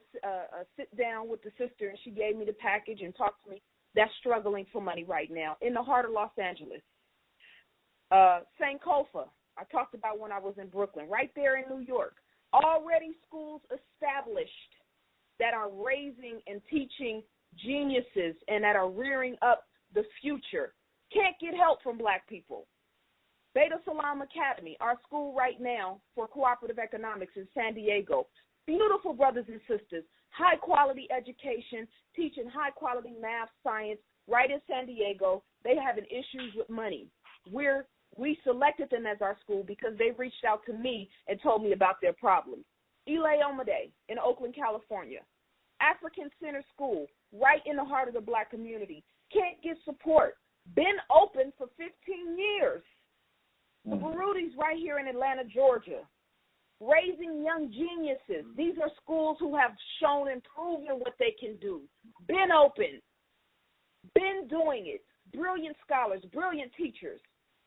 sit down with the sister, and she gave me the package and talked to me. That's struggling for money right now in the heart of Los Angeles. Sankofa, I talked about when I was in Brooklyn, right there in New York. Already schools established that are raising and teaching geniuses and that are rearing up the future. Can't get help from black people. Beta Salam Academy, our school right now for cooperative economics in San Diego. Beautiful brothers and sisters, high-quality education, teaching high-quality math, science, right in San Diego. They having issues with money. We're we selected them as our school because they reached out to me and told me about their problems. Ile Omade in Oakland, California, African Center School, right in the heart of the black community, can't get support. Been open for 15 years. The Barudis right here in Atlanta, Georgia, raising young geniuses. These are schools who have shown and proven what they can do. Been open, been doing it. Brilliant scholars, brilliant teachers,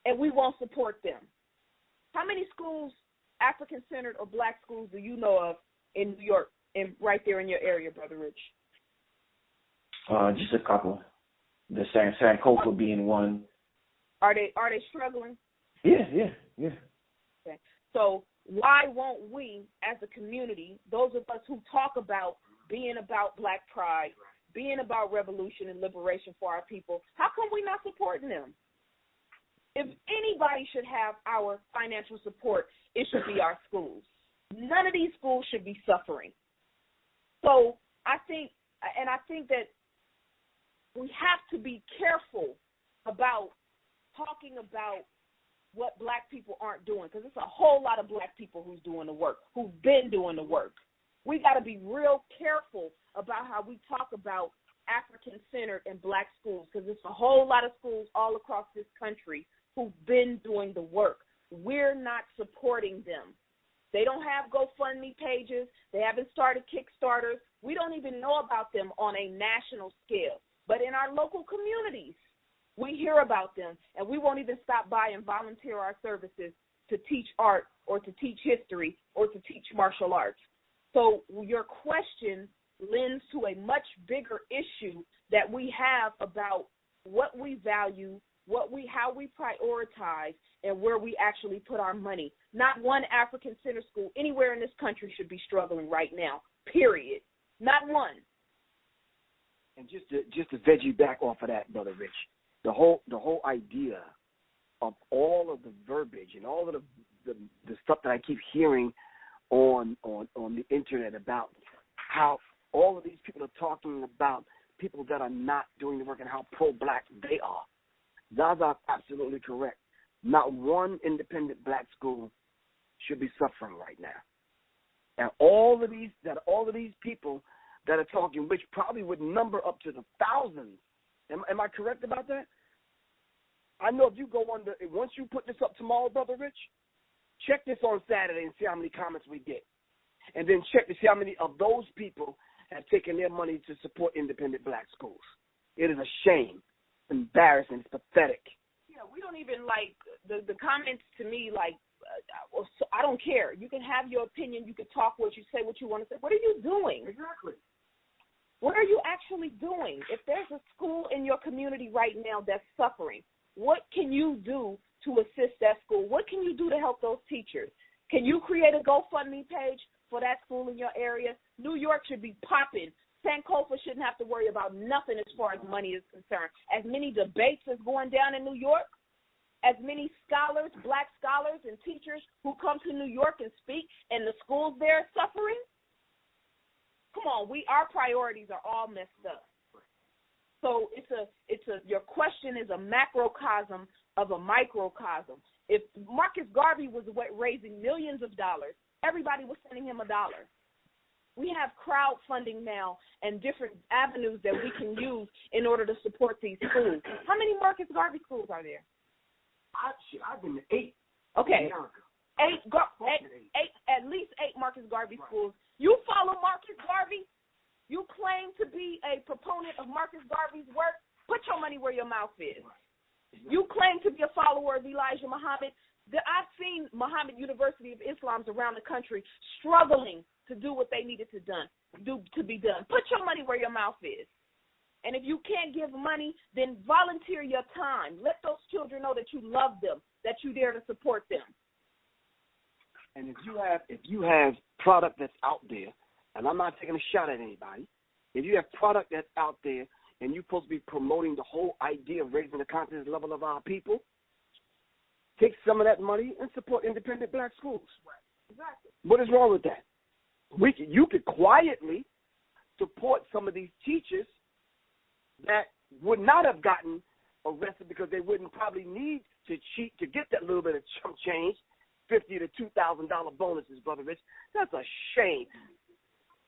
and we won't support them. How many schools, African-centered or black schools, do you know of in New York and right there in your area, Brother Rich? Just a couple. The Sankofa being one. Are they struggling? Yeah. Okay. So why won't we, as a community, those of us who talk about being about black pride, being about revolution and liberation for our people, how come we not supporting them? If anybody should have our financial support, it should be our schools. None of these schools should be suffering. So I think that we have to be careful about talking about what black people aren't doing, because it's a whole lot of black people who's doing the work, who've been doing the work. We got to be real careful about how we talk about African-centered and black schools, because there's a whole lot of schools all across this country who've been doing the work. We're not supporting them. They don't have GoFundMe pages. They haven't started Kickstarters. We don't even know about them on a national scale. But in our local communities, we hear about them, and we won't even stop by and volunteer our services to teach art or to teach history or to teach martial arts. So your question lends to a much bigger issue that we have about what we value, how we prioritize, and where we actually put our money. Not one African Center School anywhere in this country should be struggling right now, period. Not one. And just to veggie back off of that, Brother Rich, the whole idea of all of the verbiage and all of the stuff that I keep hearing on the internet about how all of these people are talking about people that are not doing the work and how pro-black they are. Zaza, absolutely correct. Not one independent black school should be suffering right now. And all of these people that are talking, which probably would number up to the thousands. Am I correct about that? I know if you go once you put this up tomorrow, Brother Rich, check this on Saturday and see how many comments we get. And then check to see how many of those people have taken their money to support independent black schools. It is a shame, embarrassing, it's pathetic. Yeah, we don't even like the comments to me like, I don't care. You can have your opinion. You can talk what you say, what you want to say. What are you doing? Exactly. What are you actually doing? If there's a school in your community right now that's suffering, what can you do to assist that school? What can you do to help those teachers? Can you create a GoFundMe page for that school in your area? New York should be popping. Sankofa shouldn't have to worry about nothing as far as money is concerned. As many debates as going down in New York, as many scholars, black scholars and teachers who come to New York and speak, and the schools there are suffering. Come on, our priorities are all messed up. So your question is a macrocosm of a microcosm. If Marcus Garvey was raising millions of dollars, everybody was sending him $1. We have crowdfunding now and different avenues that we can use in order to support these schools. How many Marcus Garvey schools are there? I've been to 8. Okay. Eight, at least 8 Marcus Garvey schools. You follow Marcus Garvey? You claim to be a proponent of Marcus Garvey's work? Put your money where your mouth is. You claim to be a follower of Elijah Muhammad. I've seen Muhammad University of Islam's around the country struggling to do what they needed to be done. Put your money where your mouth is. And if you can't give money, then volunteer your time. Let those children know that you love them, that you're there to support them. And if you have product that's out there, and I'm not taking a shot at anybody, if you have product that's out there and you're supposed to be promoting the whole idea of raising the confidence level of our people, take some of that money and support independent black schools. Exactly. What is wrong with that? You could quietly support some of these teachers that would not have gotten arrested because they wouldn't probably need to cheat to get that little bit of chump change, $50 to $2,000 bonuses, Brother Rich. That's a shame.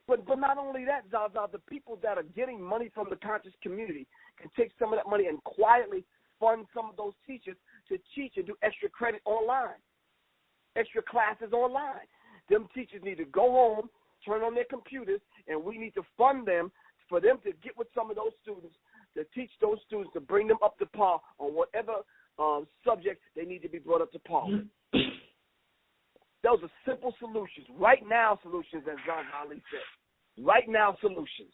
But not only that, Zaza, the people that are getting money from the conscious community can take some of that money and quietly fund some of those teachers to teach and do extra credit online, extra classes online. Them teachers need to go home, turn on their computers, and we need to fund them for them to get with some of those students, to teach those students, to bring them up to par on whatever subject they need to be brought up to par with. Those are simple solutions. Right now solutions, as John Ali said. Right now solutions.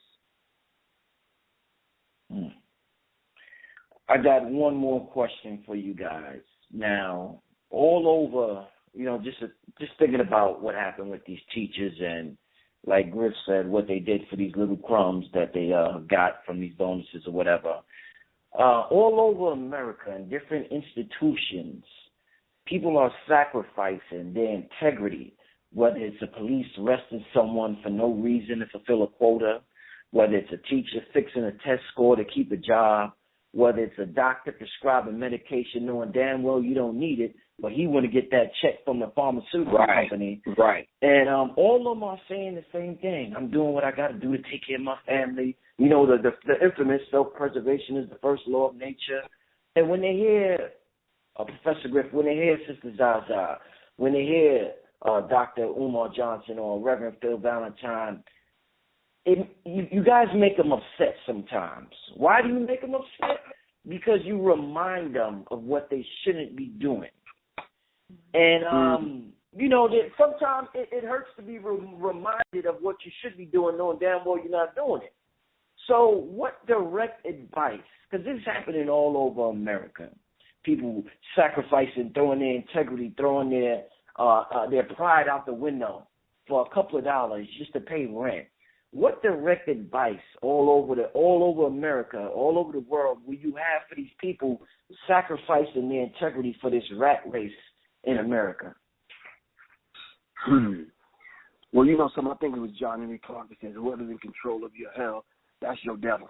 I got one more question for you guys. Now, all over, just thinking about what happened with these teachers and, like Griff said, what they did for these little crumbs that they got from these bonuses or whatever. All over America in different institutions, people are sacrificing their integrity, whether it's a police arresting someone for no reason to fulfill a quota, whether it's a teacher fixing a test score to keep a job, whether it's a doctor prescribing medication knowing damn well you don't need it, but he want to get that check from the pharmaceutical company. Right. And all of them are saying the same thing. I'm doing what I got to do to take care of my family. The infamous self-preservation is the first law of nature. And when they hear Professor Griff, when they hear Sister Zaza, when they hear Dr. Umar Johnson or Reverend Phil Valentine, you guys make them upset sometimes. Why do you make them upset? Because you remind them of what they shouldn't be doing. And, that sometimes it hurts to be reminded of what you should be doing, knowing damn well you're not doing it. So what direct advice, because this is happening all over America, people sacrificing, throwing their integrity, throwing their pride out the window for a couple of dollars just to pay rent. What direct advice all over America, all over the world will you have for these people sacrificing their integrity for this rat race in America? Well, I think it was John Henry Clark that says, whoever's in control of your hell, that's your devil.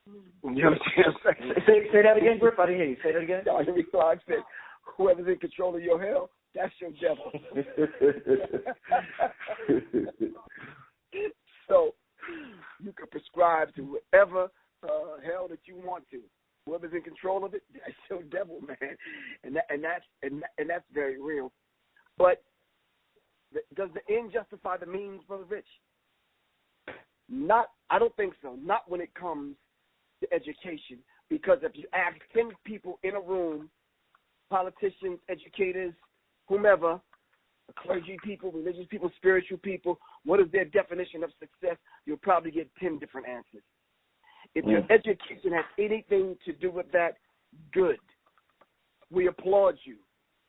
You understand what I'm saying? Say that again, Griff. I didn't hear you. Say that again. John Henry Clark said, whoever's in control of your hell, that's your devil. So you can prescribe to whatever hell that you want to. Whoever's in control of it, that's your devil, man. And that's very real. But does the end justify the means, Brother Rich? I don't think so. Not when it comes to education. Because if you ask 10 people in a room, politicians, educators, whomever, clergy people, religious people, spiritual people, what is their definition of success, you'll probably get 10 different answers. If your education has anything to do with that, good. We applaud you.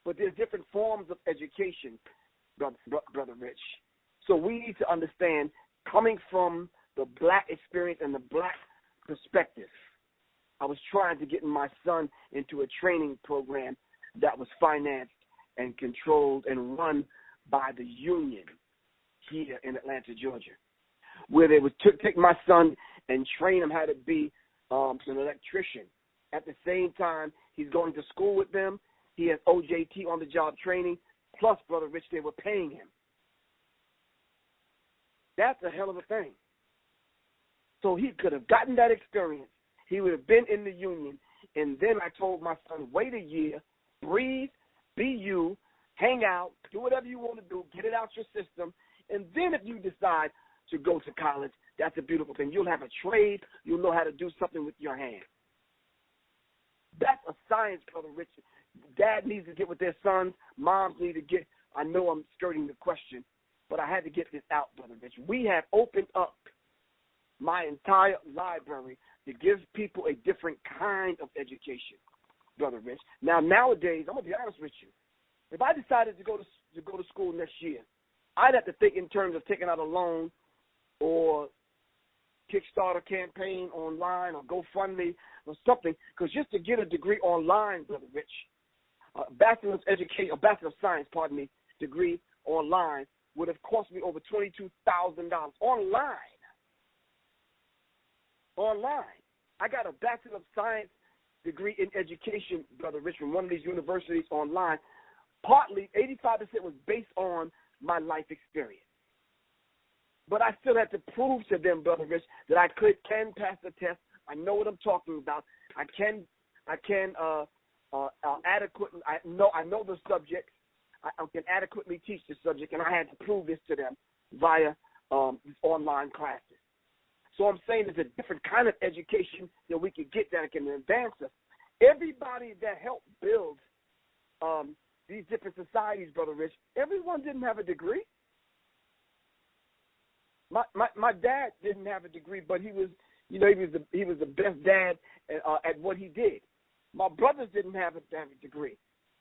But there's different forms of education, Brother Rich. So we need to understand, coming from the black experience and the black perspective, I was trying to get my son into a training program that was financed and controlled and run by the union here in Atlanta, Georgia, where they would take my son and train him how to be an electrician. At the same time, he's going to school with them. He has OJT, on-the-job training, plus, Brother Rich, they were paying him. That's a hell of a thing. So he could have gotten that experience. He would have been in the union. And then I told my son, wait a year, breathe, be you, hang out, do whatever you want to do, get it out your system. And then if you decide to go to college, that's a beautiful thing. You'll have a trade. You'll know how to do something with your hands. That's a science, Brother Richard. Dad needs to get with their sons. Moms need to get. I know I'm skirting the question, but I had to get this out, Brother Richard. We have opened up my entire library to give people a different kind of education, Brother Rich. Now, nowadays, I'm going to be honest with you. If I decided to go to school next year, I'd have to think in terms of taking out a loan or Kickstarter campaign online or GoFundMe or something, because just to get a degree online, Brother Rich, a Bachelor of Science, degree online would have cost me over $22,000 online. I got a Bachelor of Science degree in education, Brother Rich, from one of these universities online, partly 85% was based on my life experience. But I still had to prove to them, Brother Rich, that I can pass the test. I know what I'm talking about. I can adequately. I know the subject. I can adequately teach the subject, and I had to prove this to them via online classes. So I'm saying there's a different kind of education that we could get that can advance us. Everybody that helped build these different societies, Brother Rich, everyone didn't have a degree. My dad didn't have a degree, but he was the best dad at what he did. My brothers didn't have a degree,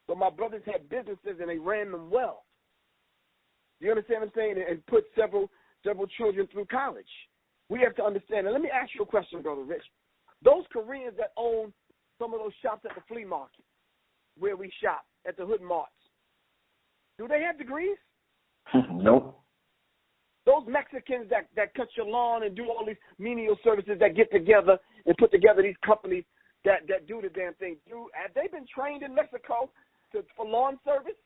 but my brothers had businesses and they ran them well. You understand what I'm saying? And put several children through college. We have to understand. And let me ask you a question, Brother Rich. Those Koreans that own some of those shops at the flea market, where we shop at the hood marts, do they have degrees? Nope. Those Mexicans that cut your lawn and do all these menial services that get together and put together these companies that do the damn thing, have they been trained in Mexico for lawn service?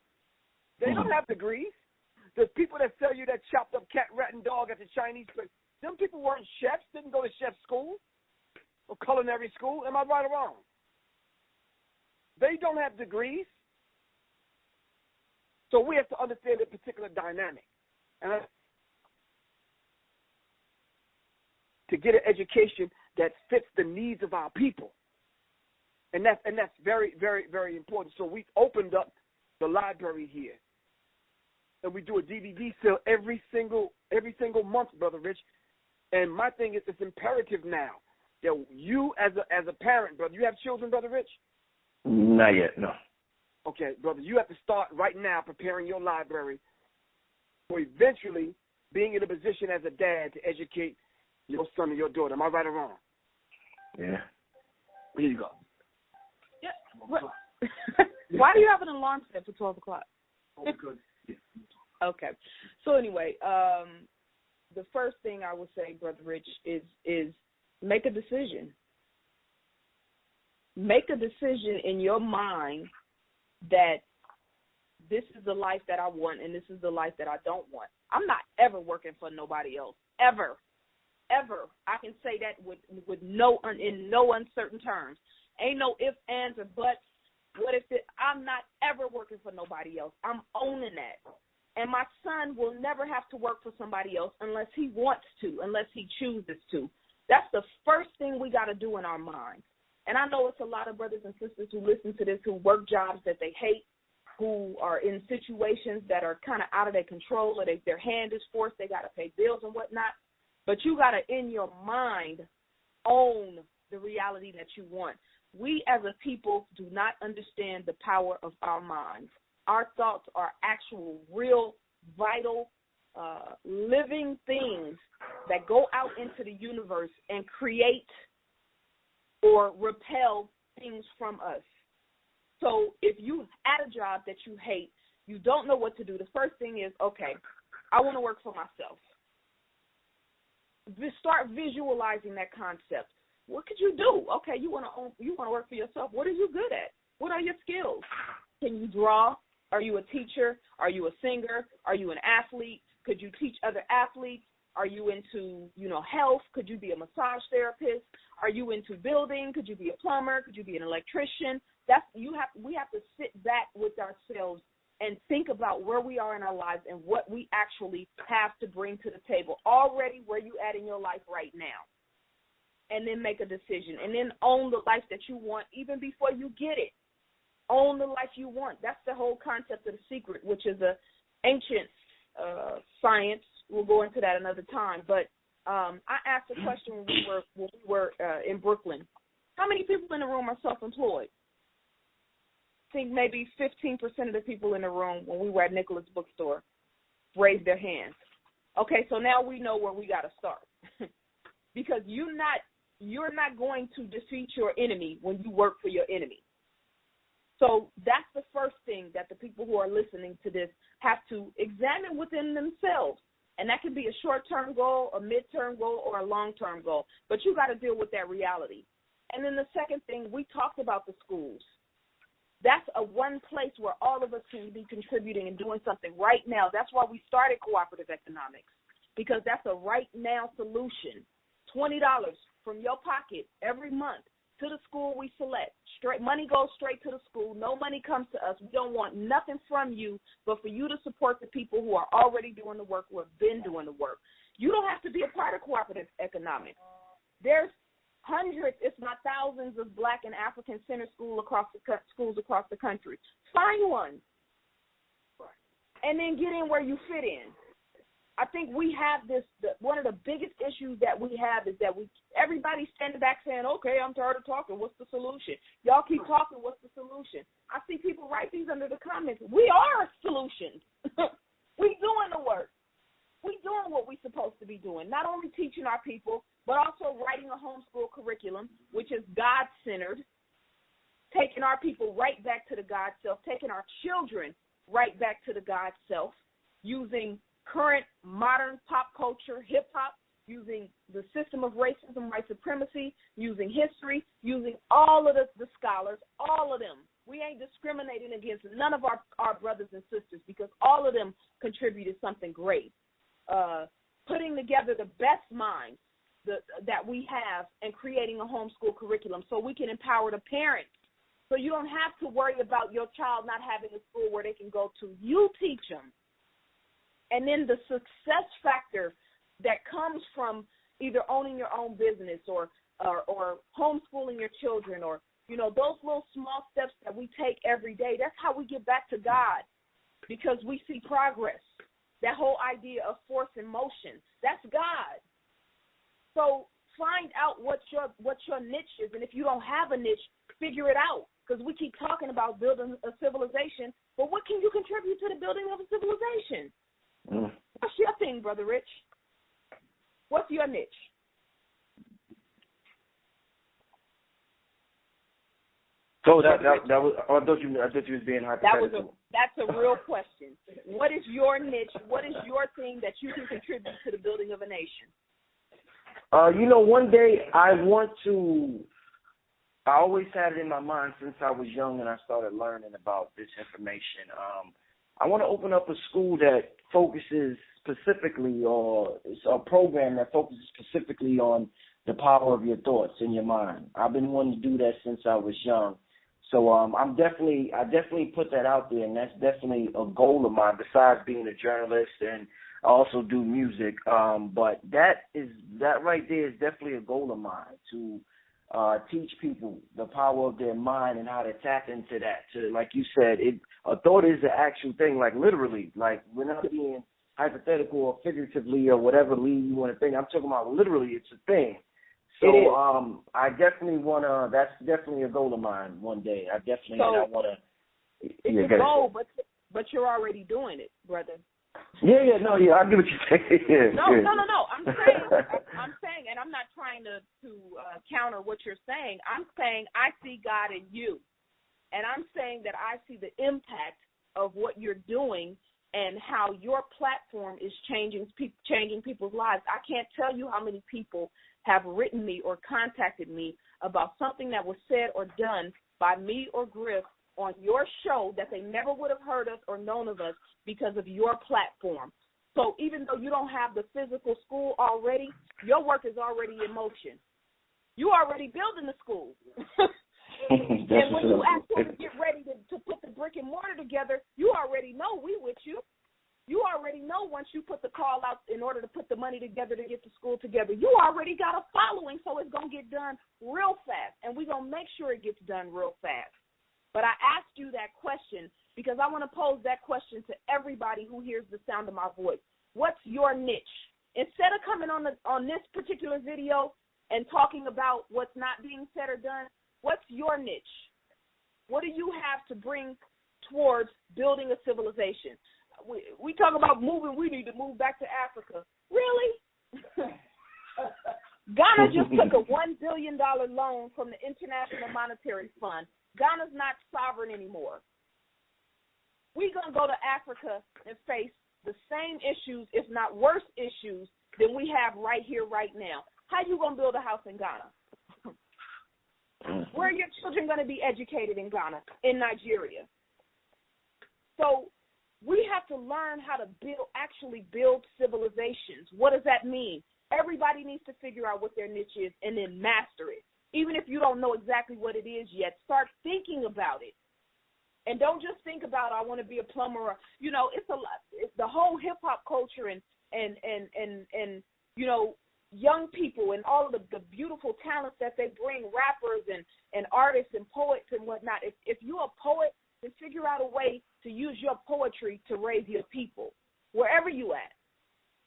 They don't have degrees. The people that sell you that chopped up cat, rat, and dog at the Chinese place, them people weren't chefs, didn't go to chef school or culinary school. Am I right or wrong? They don't have degrees. So we have to understand the particular dynamic. And to get an education that fits the needs of our people. And that's very, very, very important. So we opened up the library here. And we do a DVD sale every single month, Brother Rich. And my thing is, it's imperative now that you as a parent, brother, you have children, Brother Rich? Not yet, no. Okay, brother, you have to start right now preparing your library for eventually being in a position as a dad to educate your son or your daughter. Am I right or wrong? Yeah. Here you go. Yeah. Why do you have an alarm set for 12 o'clock? Oh, good. Yeah. Okay. So anyway, the first thing I would say, Brother Rich, is make a decision. Make a decision in your mind that this is the life that I want and this is the life that I don't want. I'm not ever working for nobody else, ever. Ever. I can say that with in no uncertain terms. Ain't no ifs, ands, or buts. What if I'm not ever working for nobody else. I'm owning that. And my son will never have to work for somebody else unless he wants to, unless he chooses to. That's the first thing we got to do in our minds. And I know it's a lot of brothers and sisters who listen to this who work jobs that they hate, who are in situations that are kind of out of their control, or their hand is forced, they got to pay bills and whatnot. But you got to, in your mind, own the reality that you want. We as a people do not understand the power of our minds. Our thoughts are actual, real, vital, living things that go out into the universe and create or repel things from us. So if you at a job that you hate, you don't know what to do, the first thing is, okay, I want to work for myself. Start visualizing that concept. What could you do? Okay, you want to work for yourself. What are you good at? What are your skills? Can you draw? Are you a teacher? Are you a singer? Are you an athlete? Could you teach other athletes? Are you into, health? Could you be a massage therapist? Are you into building? Could you be a plumber? Could you be an electrician? We have to sit back with ourselves and think about where we are in our lives and what we actually have to bring to the table. Already where you at in your life right now. And then make a decision. And then own the life that you want even before you get it. Own the life you want. That's the whole concept of The Secret, which is an ancient science. We'll go into that another time. But I asked a question when we were in Brooklyn. How many people in the room are self-employed? I think maybe 15% of the people in the room when we were at Nicholas Bookstore raised their hands. Okay, so now we know where we got to start. Because you're not going to defeat your enemy when you work for your enemy. So that's the first thing that the people who are listening to this have to examine within themselves. And that can be a short-term goal, a mid-term goal, or a long-term goal. But you got to deal with that reality. And then the second thing, we talked about the schools. That's one place where all of us can be contributing and doing something right now. That's why we started cooperative economics, because that's a right now solution. $20 from your pocket every month to the school we select. Money goes straight to the school. No money comes to us. We don't want nothing from you but for you to support the people who are already doing the work, who have been doing the work. You don't have to be a part of cooperative economics. There's hundreds, if not thousands, of Black and African-centered schools across the country. Find one, and then get in where you fit in. I think we have this. One of the biggest issues that we have is that everybody's standing back saying, "Okay, I'm tired of talking. What's the solution? Y'all keep talking. What's the solution?" I see people write these under the comments. We are solutions. We doing the work. We doing what we're supposed to be doing. Not only teaching our people, but also writing a homeschool curriculum, which is God-centered, taking our people right back to the God self, taking our children right back to the God self, using current modern pop culture, hip-hop, using the system of racism, white supremacy, using history, using all of the scholars, all of them. We ain't discriminating against none of our brothers and sisters because all of them contributed something great. Putting together the best minds that we have and creating a homeschool curriculum so we can empower the parents. So you don't have to worry about your child not having a school where they can go to. You teach them. And then the success factor that comes from either owning your own business or homeschooling your children or, those little small steps that we take every day, that's how we get back to God because we see progress. That whole idea of force and motion, that's God. So find out what your niche is, and if you don't have a niche, figure it out. Because we keep talking about building a civilization, but what can you contribute to the building of a civilization? What's your thing, Brother Rich? What's your niche? So that was. I thought you was being hypothetical. That's a real question. What is your niche? What is your thing that you can contribute to the building of a nation? One day I always had it in my mind since I was young and I started learning about this information. I want to open up a school that focuses specifically, or it's a program that focuses specifically on the power of your thoughts in your mind. I've been wanting to do that since I was young. So I definitely put that out there, and that's definitely a goal of mine besides being a journalist, and I also do music. But that right there is definitely a goal of mine, to teach people the power of their mind and how to tap into that. To, like you said, a thought is the actual thing, like literally. Like we're not being hypothetical or figuratively or whatever lead you want to think. I'm talking about literally, it's a thing. So I definitely want to, that's definitely a goal of mine one day. I want to. It's a goal, but you're already doing it, brother. I get what you're saying. No. I'm saying, and I'm not trying to counter what you're saying. I'm saying I see God in you, and I'm saying that I see the impact of what you're doing and how your platform is changing people's lives. I can't tell you how many people have written me or contacted me about something that was said or done by me or Griff on your show that they never would have heard us or known of us because of your platform. So even though you don't have the physical school already, your work is already in motion. You already building the school. And when you ask them to get ready to put the brick and mortar together, you already know we with you. You already know once you put the call out in order to put the money together to get the school together, you already got a following, so it's going to get done real fast, and we're going to make sure it gets done real fast. But I asked you that question because I want to pose that question to everybody who hears the sound of my voice. What's your niche? Instead of coming on this particular video and talking about what's not being said or done, what's your niche? What do you have to bring towards building a civilization? We talk about moving. We need to move back to Africa. Really? Ghana just took a $1 billion loan from the International Monetary Fund. Ghana's not sovereign anymore. We're going to go to Africa and face the same issues, if not worse issues, than we have right here, right now. How you going to build a house in Ghana? Where are your children going to be educated in Ghana, in Nigeria? So we have to learn how to actually build civilizations. What does that mean? Everybody needs to figure out what their niche is and then master it. Even if you don't know exactly what it is yet, start thinking about it. And don't just think about, I want to be a plumber. Or, it's a lot. It's the whole hip-hop culture and young people and all of the beautiful talents that they bring, rappers and artists and poets and whatnot. If you're a poet, then figure out a way to use your poetry to raise your people, wherever you at.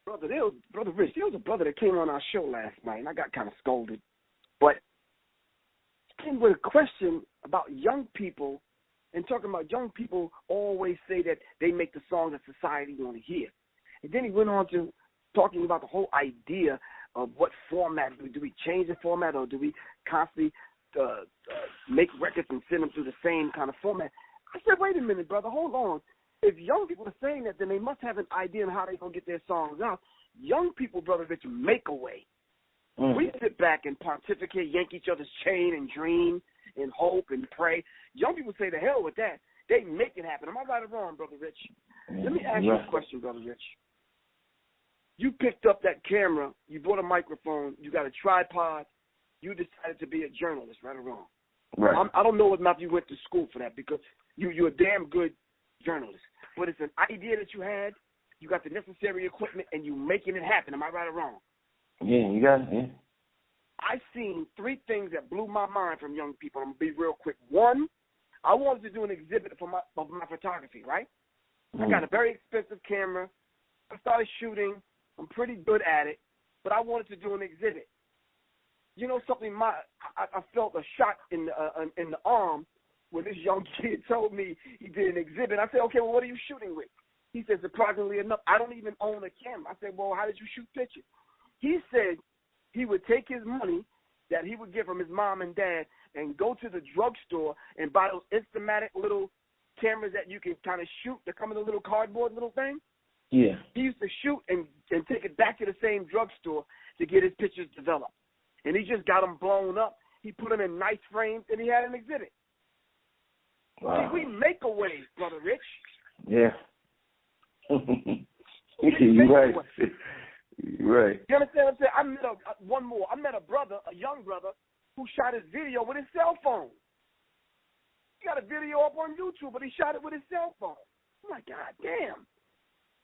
Brother Rich, there was a brother that came on our show last night, and I got kind of scolded. But came with a question about young people, and talking about young people always say that they make the songs that society want to hear. And then he went on to talking about the whole idea of what format. Do we change the format, or do we constantly make records and send them through the same kind of format? I said, wait a minute, brother, hold on. If young people are saying that, then they must have an idea on how they're going to get their songs out. Young people, Brother Rich, make a way. We sit back and pontificate, yank each other's chain and dream and hope and pray. Young people say, the hell with that. They make it happen. Am I right or wrong, Brother Rich? Let me ask you a question, Brother Rich. You picked up that camera. You bought a microphone. You got a tripod. You decided to be a journalist, right or wrong? Right. I don't know if you went to school for that, because you're a damn good journalist. But it's an idea that you had. You got the necessary equipment, and you making it happen. Am I right or wrong? Yeah, you got it. Yeah. I've seen three things that blew my mind from young people. I'm going to be real quick. One, I wanted to do an exhibit of my photography, right? I got a very expensive camera. I started shooting. I'm pretty good at it, but I wanted to do an exhibit. You know something? I felt a shot in the arm when this young kid told me he did an exhibit. I said, okay, well, what are you shooting with? He said, surprisingly enough, I don't even own a camera. I said, well, how did you shoot pictures? He said he would take his money that he would get from his mom and dad and go to the drugstore and buy those Instamatic little cameras that you can kind of shoot that come in a little cardboard little thing. Yeah. He used to shoot and take it back to the same drugstore to get his pictures developed. And he just got them blown up. He put them in nice frames, and he had an exhibit. Wow. See, we make a way, Brother Rich. Yeah. You're right. You're right. You understand what I'm saying? I met a young brother, who shot his video with his cell phone. He got a video up on YouTube, but he shot it with his cell phone. I'm like, God damn.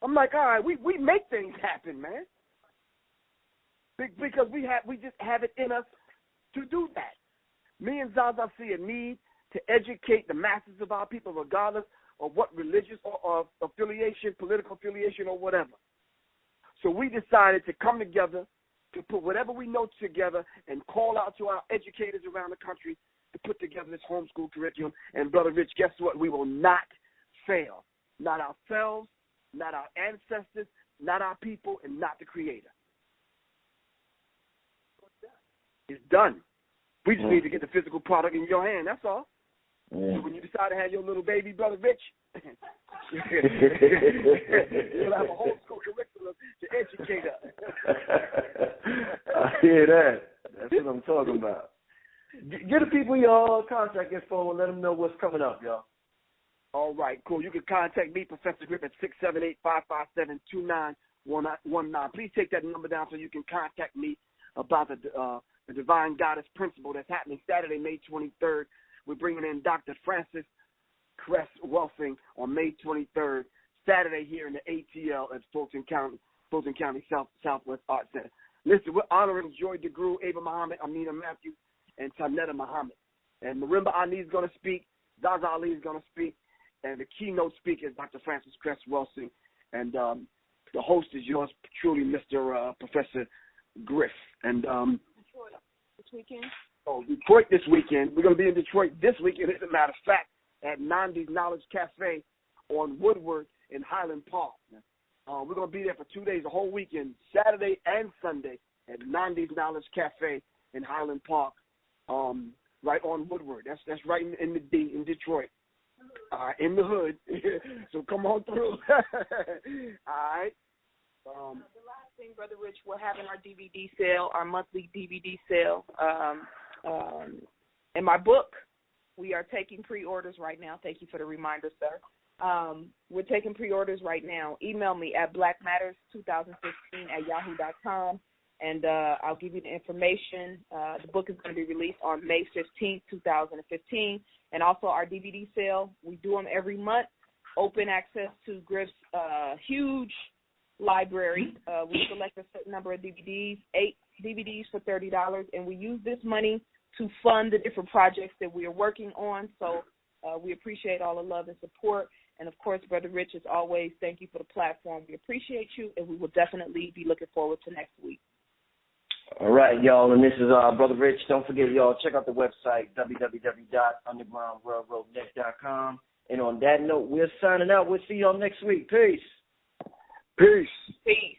I'm like, all right, we make things happen, man. Because we just have it in us to do that. Me and Zaza see a need to educate the masses of our people, regardless of what religious or affiliation, political affiliation, or whatever. So we decided to come together, to put whatever we know together, and call out to our educators around the country to put together this homeschool curriculum. And, Brother Rich, guess what? We will not fail. Not ourselves, not our ancestors, not our people, and not the Creator. It's done. We just need to get the physical product in your hand. That's all. Yeah. So when you decide to have your little baby, Brother Rich, you'll have a whole school curriculum to educate us. I hear that. That's what I'm talking about. Get the people your contact info and let them know what's coming up, y'all. All right, cool. You can contact me, Professor Griff, at 678-557-2919. Please take that number down so you can contact me about the Divine Goddess Principle that's happening Saturday, May 23rd. We're bringing in Dr. Francis Cress Welsing on May 23rd, Saturday here in the ATL at Fulton County Southwest Art Center. Listen, we're honoring Joy DeGru, Ava Muhammad, Amina Matthews, and Tanetta Muhammad. And Marimba Ani is going to speak, Zaza Ali is going to speak, and the keynote speaker is Dr. Francis Cress Welsing. And the host is yours truly, Mr. Professor Griff. And Detroit this weekend? Oh, Detroit this weekend. We're going to be in Detroit this weekend, as a matter of fact, at Nandi's Knowledge Cafe on Woodward in Highland Park. We're going to be there for 2 days, the whole weekend, Saturday and Sunday, at Nandi's Knowledge Cafe in Highland Park, right on Woodward. That's right in Detroit, in the hood. So come on through. All right. The last thing, Brother Rich, we're having our DVD sale, our monthly DVD sale. And my book, we are taking pre-orders right now. Thank you for the reminder, sir. We're taking pre-orders right now. Email me at blackmatters2015@yahoo.com, and I'll give you the information. The book is going to be released on May 15th, 2015, and also our DVD sale. We do them every month. Open access to Griff's huge library. We select a certain number of DVDs, 8 DVDs for $30, and we use this money to fund the different projects that we are working on. So we appreciate all the love and support. And, of course, Brother Rich, as always, thank you for the platform. We appreciate you, and we will definitely be looking forward to next week. All right, y'all, and this is Brother Rich. Don't forget, y'all, check out the website, www.undergroundrailroadnet.com. And on that note, we're signing out. We'll see y'all next week. Peace. Peace. Peace.